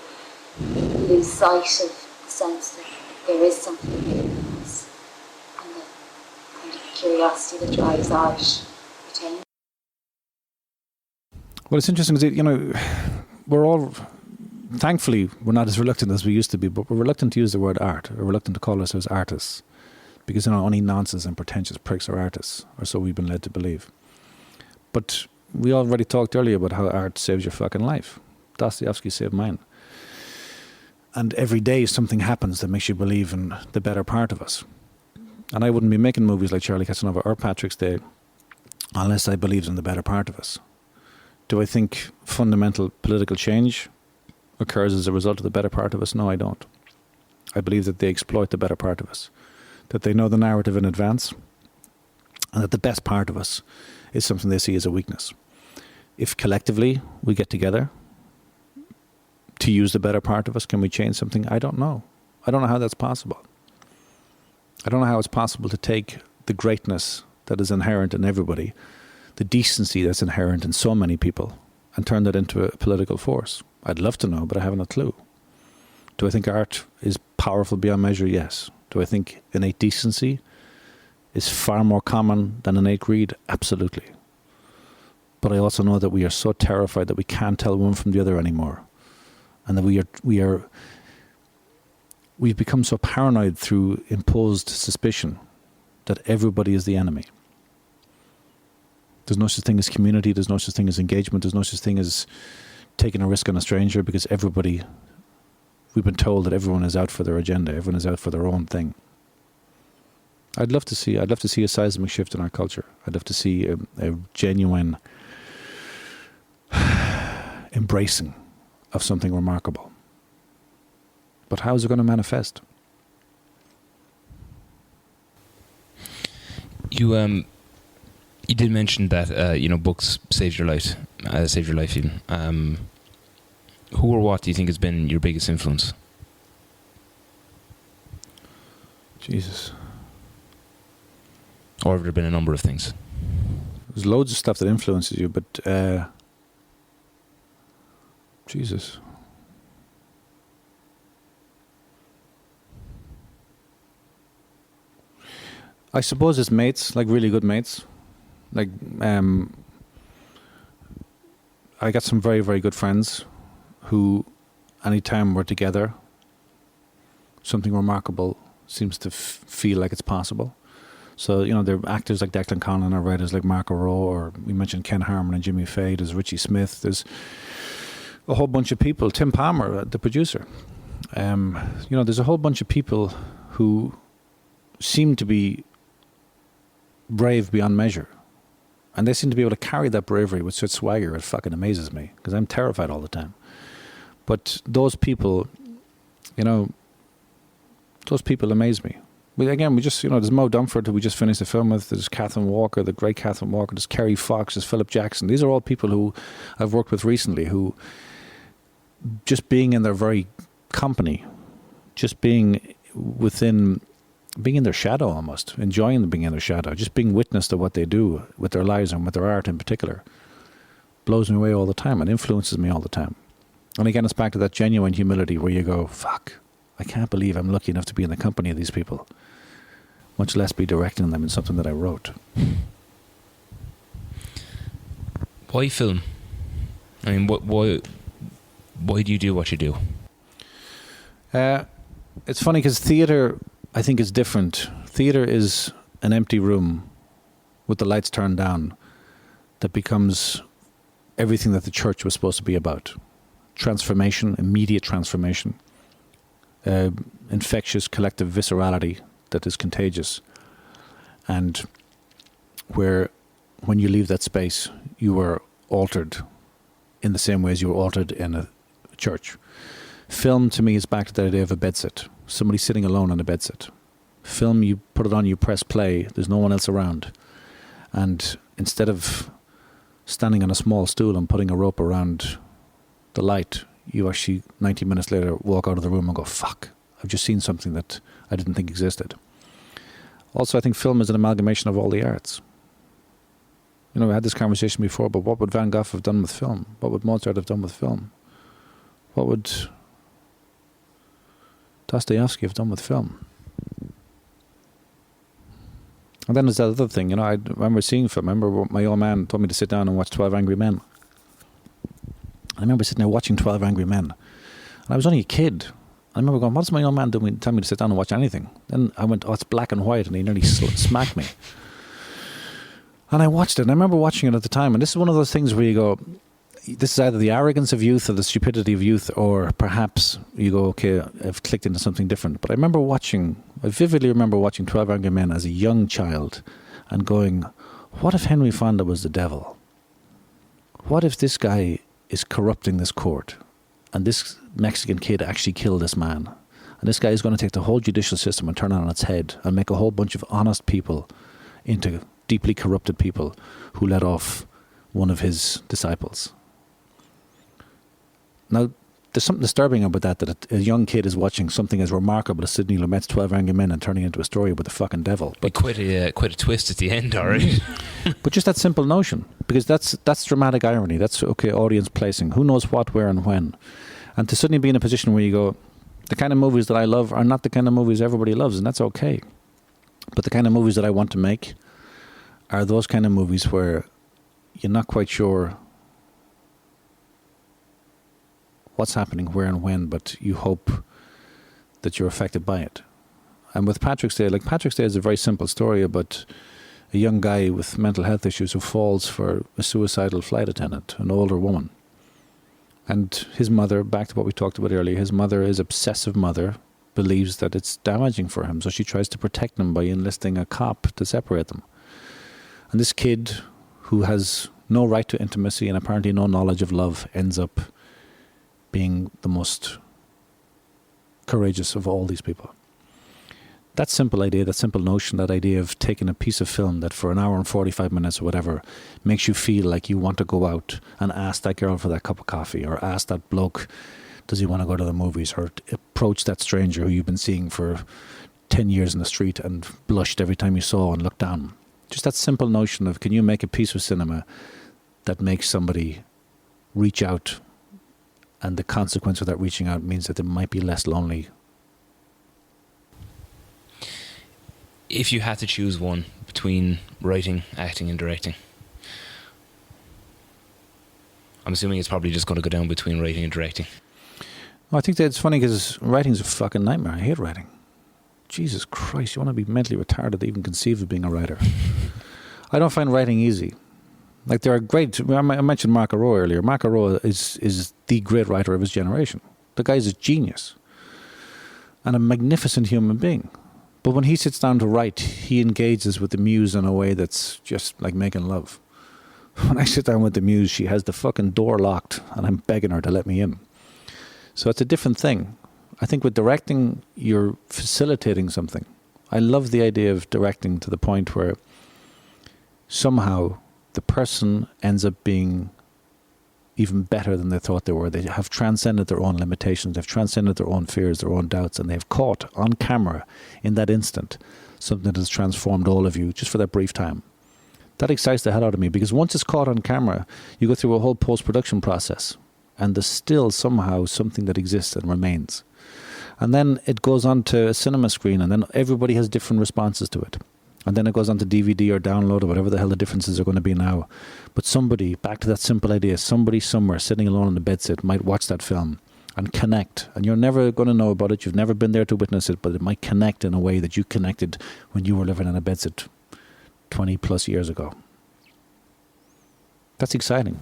lose sight of the sense that there is something bigger than us, and the kind of curiosity that drives out retains? Well, it's interesting because, we're all, thankfully, we're not as reluctant as we used to be, but we're reluctant to use the word art. We're reluctant to call ourselves artists because only nonsense and pretentious pricks are artists, or so we've been led to believe. But we already talked earlier about how art saves your fucking life. Dostoevsky saved mine. And every day something happens that makes you believe in the better part of us. And I wouldn't be making movies like Charlie Casanova or Patrick's Day unless I believed in the better part of us. Do I think fundamental political change occurs as a result of the better part of us? No, I don't. I believe that they exploit the better part of us, that they know the narrative in advance, and that the best part of us is something they see as a weakness. If collectively we get together to use the better part of us, can we change something? I don't know. I don't know how that's possible. I don't know how it's possible to take the greatness that is inherent in everybody, the decency that's inherent in so many people, and turn that into a political force. I'd love to know, but I haven't a clue. Do I think art is powerful beyond measure? Yes. Do I think innate decency is far more common than innate greed? Absolutely. But I also know that we are so terrified that we can't tell one from the other anymore. And that we've become so paranoid through imposed suspicion that everybody is the enemy. There's no such thing as community, there's no such thing as engagement, there's no such thing as taking a risk on a stranger, because we've been told that everyone is out for their agenda, everyone is out for their own thing. I'd love to see a seismic shift in our culture. I'd love to see a genuine embracing of something remarkable. But how is it going to manifest? You did mention that books saved your life. Even. Who or what do you think has been your biggest influence? Jesus. Or have there been a number of things? There's loads of stuff that influences you, but Jesus. I suppose it's mates, like really good mates. Like, I got some very, very good friends who, anytime we're together, something remarkable seems to feel like it's possible. So, there are actors like Declan Conlon, or writers like Mark O'Rourke, or we mentioned Ken Harmon and Jimmy Fay, there's Richie Smith, there's a whole bunch of people, Tim Palmer, the producer. There's a whole bunch of people who seem to be brave beyond measure. And they seem to be able to carry that bravery with such swagger. It fucking amazes me, because I'm terrified all the time. But those people, amaze me. We just, there's Mo Dumford, who we just finished the film with. There's Catherine Walker, the great Catherine Walker. There's Kerry Fox, there's Philip Jackson. These are all people who I've worked with recently, who just being in their very company, just being in their shadow almost, enjoying being in their shadow, just being witness to what they do with their lives and with their art in particular, blows me away all the time and influences me all the time. And again, it's back to that genuine humility where you go, fuck, I can't believe I'm lucky enough to be in the company of these people, much less be directing them in something that I wrote. Why film? I mean, why do you do what you do? It's funny because theatre, I think, is different. Theatre is an empty room with the lights turned down that becomes everything that the church was supposed to be about. Transformation, immediate transformation. Infectious collective viscerality that is contagious. And where when you leave that space, you are altered in the same way as you were altered in a church. Film, to me, is back to the idea of a bedsit. Somebody sitting alone on a bedsit. Film, you put it on, you press play, there's no one else around. And instead of standing on a small stool and putting a rope around the light, you actually, 90 minutes later, walk out of the room and go, fuck, I've just seen something that I didn't think existed. Also, I think film is an amalgamation of all the arts. We had this conversation before, but what would Van Gogh have done with film? What would Mozart have done with film? What would Dostoevsky have done with film? And then there's that other thing, I remember seeing film. I remember my old man told me to sit down and watch 12 Angry Men. I remember sitting there watching 12 Angry Men. And I was only a kid. I remember going, what's my young man doing? Tell me to sit down and watch anything. Then I went, oh, it's black and white, and he nearly smacked me. And I watched it, and I remember watching it at the time, and this is one of those things where you go, this is either the arrogance of youth or the stupidity of youth, or perhaps you go, okay, I've clicked into something different. But I vividly remember watching 12 Angry Men as a young child and going, what if Henry Fonda was the devil? What if this guy is corrupting this court and this Mexican kid actually killed this man? And this guy is going to take the whole judicial system and turn it on its head and make a whole bunch of honest people into deeply corrupted people who let off one of his disciples. Now, there's something disturbing about that a young kid is watching something as remarkable as Sidney Lumet's 12 Angry Men and turning into a story about the fucking devil. But quite a twist at the end, all right? But just that simple notion, because that's dramatic irony. That's, okay, audience placing. Who knows what, where, and when. And to suddenly be in a position where you go, the kind of movies that I love are not the kind of movies everybody loves, and that's okay. But the kind of movies that I want to make are those kind of movies where you're not quite sure what's happening, where and when, but you hope that you're affected by it. And with Patrick's Day, Patrick's Day is a very simple story about a young guy with mental health issues who falls for a suicidal flight attendant, an older woman. And his mother, back to what we talked about earlier, his mother, his obsessive mother, believes that it's damaging for him, so she tries to protect him by enlisting a cop to separate them. And this kid, who has no right to intimacy and apparently no knowledge of love, ends up being the most courageous of all these people. That simple idea, that simple notion, that idea of taking a piece of film that for an hour and 45 minutes or whatever makes you feel like you want to go out and ask that girl for that cup of coffee, or ask that bloke, does he want to go to the movies, or approach that stranger who you've been seeing for 10 years in the street and blushed every time you saw and looked down. Just that simple notion of, can you make a piece of cinema that makes somebody reach out, and the consequence of that reaching out means that they might be less lonely. If you had to choose one between writing, acting and directing, I'm assuming it's probably just going to go down between writing and directing. Well, I think that it's funny because writing's a fucking nightmare. I hate writing. Jesus Christ, you want to be mentally retarded to even conceive of being a writer. I don't find writing easy. There are great, I mentioned Mark Arrow earlier. Mark Arrow is the great writer of his generation. The guy's a genius and a magnificent human being. But when he sits down to write, he engages with the muse in a way that's just like making love. When I sit down with the muse, she has the fucking door locked and I'm begging her to let me in. So it's a different thing. I think with directing, you're facilitating something. I love the idea of directing to the point where somehow the person ends up being even better than they thought they were. They have transcended their own limitations. They've transcended their own fears, their own doubts, and they've caught on camera in that instant something that has transformed all of you just for that brief time. That excites the hell out of me, because once it's caught on camera, you go through a whole post-production process, and there's still somehow something that exists and remains. And then it goes on to a cinema screen, and then everybody has different responses to it. And then it goes on to DVD or download or whatever the hell the differences are going to be now. But somebody, back to that simple idea, somebody somewhere sitting alone on the bedsit might watch that film and connect. And you're never going to know about it. You've never been there to witness it, but it might connect in a way that you connected when you were living in a bedsit 20 plus years ago. That's exciting.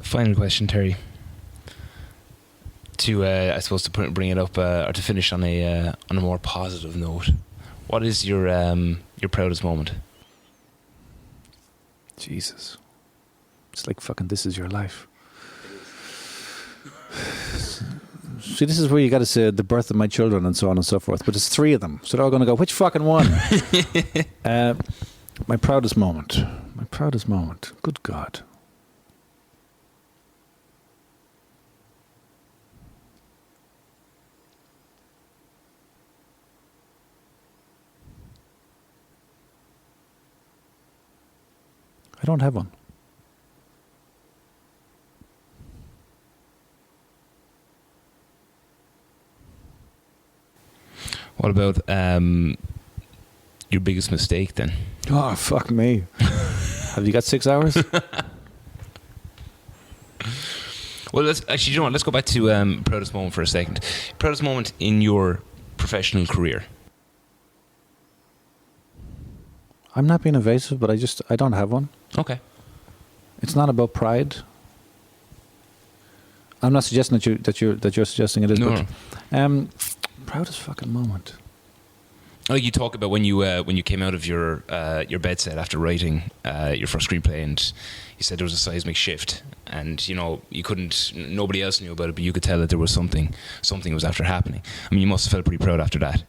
Final question, Terry. To I suppose to bring it up or to finish on a more positive note. What is your proudest moment? Jesus. It's like fucking This Is Your Life. See, this is where you got to say the birth of my children and so on and so forth. But it's 3 of them. So they're all going to go, which fucking one? My proudest moment. My proudest moment. Good God. I don't have one. What about your biggest mistake then? Oh, fuck me. Have you got 6 hours? Well, you know what? Let's go back to proudest moment for a second. Proudest moment in your professional career. I'm not being evasive, but I don't have one. Okay. It's not about pride. I'm not suggesting that you're suggesting it is. No. But proudest fucking moment. Like you talk about when you came out of your bed set after writing your first screenplay, and you said there was a seismic shift, and you know nobody else knew about it, but you could tell that there was something was after happening. I mean, you must have felt pretty proud after that.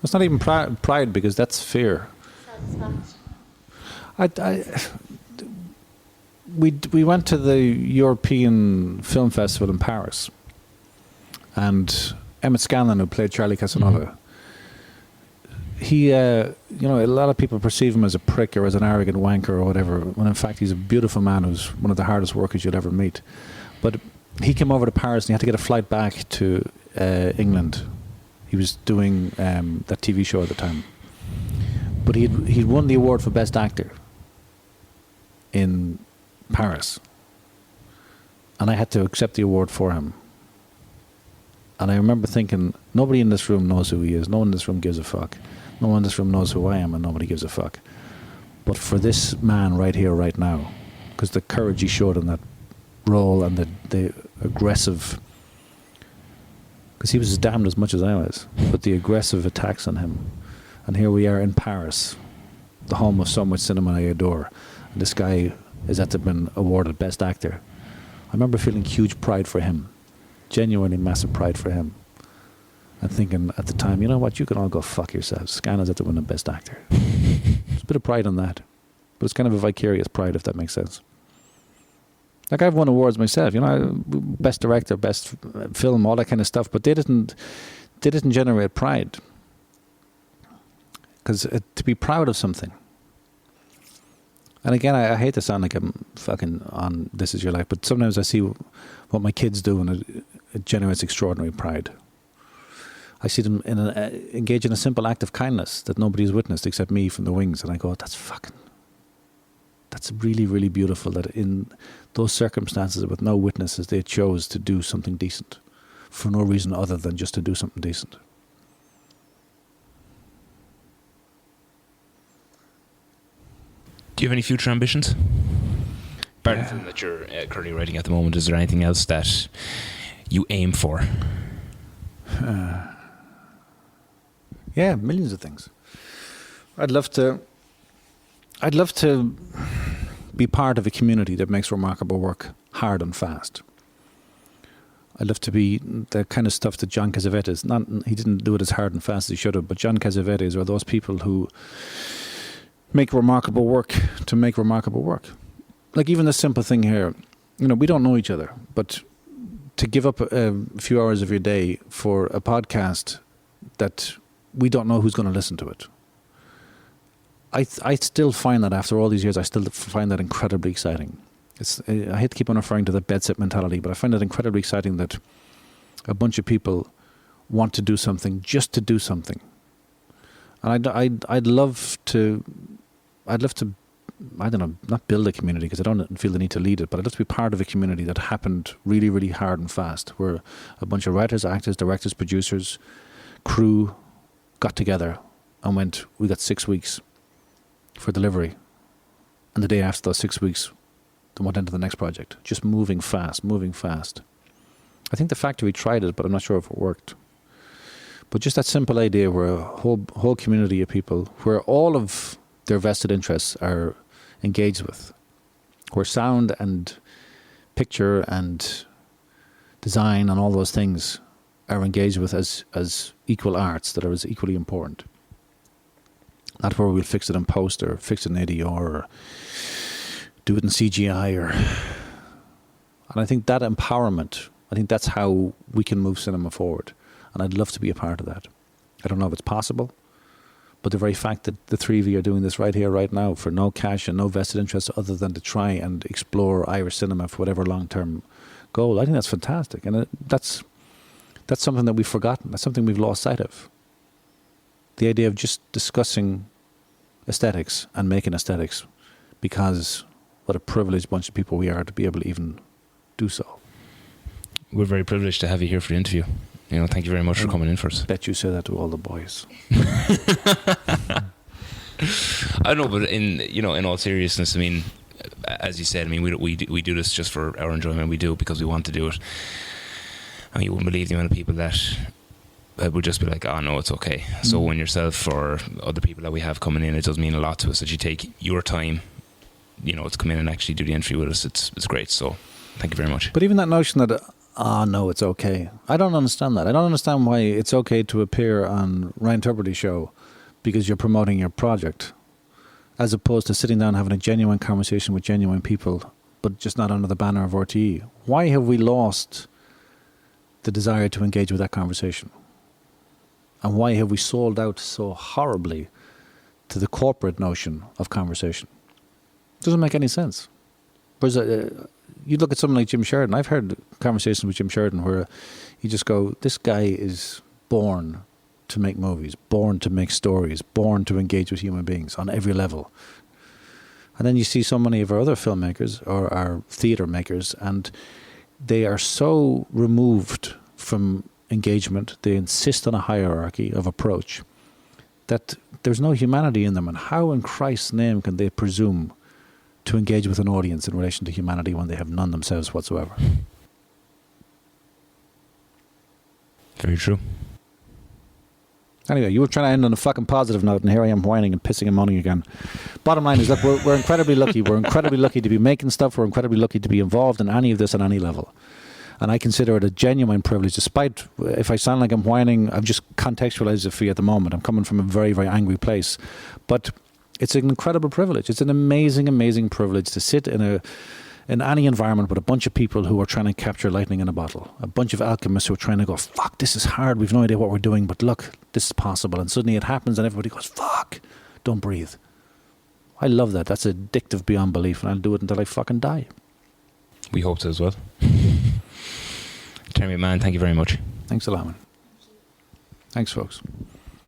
It's not even pride because that's fear. We went to the European Film Festival in Paris, and Emmett Scanlon, who played Charlie Casanova, he, a lot of people perceive him as a prick or as an arrogant wanker or whatever, when in fact he's a beautiful man who's one of the hardest workers you'll ever meet. But he came over to Paris and he had to get a flight back to England. He was doing that TV show at the time. But he'd won the award for Best Actor in Paris. And I had to accept the award for him. And I remember thinking, nobody in this room knows who he is. No one in this room gives a fuck. No one in this room knows who I am, and nobody gives a fuck. But for this man right here, right now, because the courage he showed in that role and the aggressive... Because he was as damned as much as I was. But the aggressive attacks on him. And here we are in Paris, the home of so much cinema I adore. And this guy is at to been awarded Best Actor. I remember feeling huge pride for him. Genuinely massive pride for him. And thinking at the time, you know what, you can all go fuck yourselves. Scanlon's at to win the Best Actor. There's a bit of pride on that. But it's kind of a vicarious pride, if that makes sense. Like, I've won awards myself, Best Director, Best Film, all that kind of stuff, but they didn't generate pride. Because to be proud of something, and again, I hate to sound like I'm fucking on This Is Your Life, but sometimes I see what my kids do and it generates extraordinary pride. I see them engage in a simple act of kindness that nobody's witnessed except me from the wings, and I go, that's really, really beautiful that in those circumstances with no witnesses, they chose to do something decent for no reason other than just to do something decent. Do you have any future ambitions? Apart from the film that you're currently writing at the moment, is there anything else that you aim for? Yeah, millions of things. I'd love to be part of a community that makes remarkable work hard and fast. I'd love to be the kind of stuff that John Cassavetes, he didn't do it as hard and fast as he should have, but John Cassavetes are those people who make remarkable work to make remarkable work. Like even the simple thing here, we don't know each other, but to give up a few hours of your day for a podcast that we don't know who's going to listen to it. I still find that after all these years, I still find that incredibly exciting. I hate to keep on referring to the bedsit mentality, but I find it incredibly exciting that a bunch of people want to do something just to do something. And I'd love to, I don't know, not build a community because I don't feel the need to lead it, but I'd love to be part of a community that happened really, really hard and fast, where a bunch of writers, actors, directors, producers, crew got together and went, we got 6 weeks for delivery. And the day after those 6 weeks, they went into the next project. Just moving fast. I think the factory tried it, but I'm not sure if it worked. But just that simple idea where a whole community of people, where all of their vested interests are engaged with, where sound and picture and design and all those things are engaged with as equal arts that are as equally important. Not where we'll fix it in post or fix it in ADR or do it in CGI and I think that empowerment, I think that's how we can move cinema forward. And I'd love to be a part of that. I don't know if it's possible, but the very fact that the three of you are doing this right here, right now, for no cash and no vested interest other than to try and explore Irish cinema for whatever long-term goal, I think that's fantastic. And that's something that we've forgotten. That's something we've lost sight of. The idea of just discussing aesthetics and making aesthetics, because what a privileged bunch of people we are to be able to even do so. we're very privileged to have you here for the interview. You know, thank you very much for coming in for us. Bet you say that to all the boys. I don't know, but in all seriousness, I mean, as you said, I mean, we do this just for our enjoyment. We do it because we want to do it. I mean, you wouldn't believe the amount of people that would just be like, oh no, it's okay. So when yourself or other people that we have coming in, it does mean a lot to us that you take your time, you know, to come in and actually do the interview with us. It's great. So thank you very much. But even that notion that, no, it's okay. I don't understand that. I don't understand why it's okay to appear on Ryan Tuberty's show because you're promoting your project, as opposed to sitting down and having a genuine conversation with genuine people, but just not under the banner of RTE. Why have we lost the desire to engage with that conversation? And why have we sold out so horribly to the corporate notion of conversation? It doesn't make any sense. Whereas you look at someone like Jim Sheridan. I've heard conversations with Jim Sheridan where you just go, this guy is born to make movies, born to make stories, born to engage with human beings on every level. And then you see so many of our other filmmakers or our theatre makers, and they are so removed from engagement, they insist on a hierarchy of approach, that there's no humanity in them. And how in Christ's name can they presume to engage with an audience in relation to humanity when they have none themselves whatsoever? Very true. Anyway, you were trying to end on a fucking positive note, and here I am whining and pissing and moaning again. Bottom line is, look, we're incredibly lucky. We're incredibly lucky to be making stuff. We're incredibly lucky to be involved in any of this on any level. And I consider it a genuine privilege, despite if I sound like I'm whining, I've just contextualized it for you at the moment. I'm coming from a very, very angry place. But it's an incredible privilege. It's an amazing, amazing privilege to sit in any environment with a bunch of people who are trying to capture lightning in a bottle. A bunch of alchemists who are trying to go, fuck, this is hard. We've no idea what we're doing, but look, this is possible. And suddenly it happens and everybody goes, fuck, don't breathe. I love that. That's addictive beyond belief, and I'll do it until I fucking die. We hope so as well. Terry McMahon, thank you very much. Thanks a lot, man. Thanks, folks.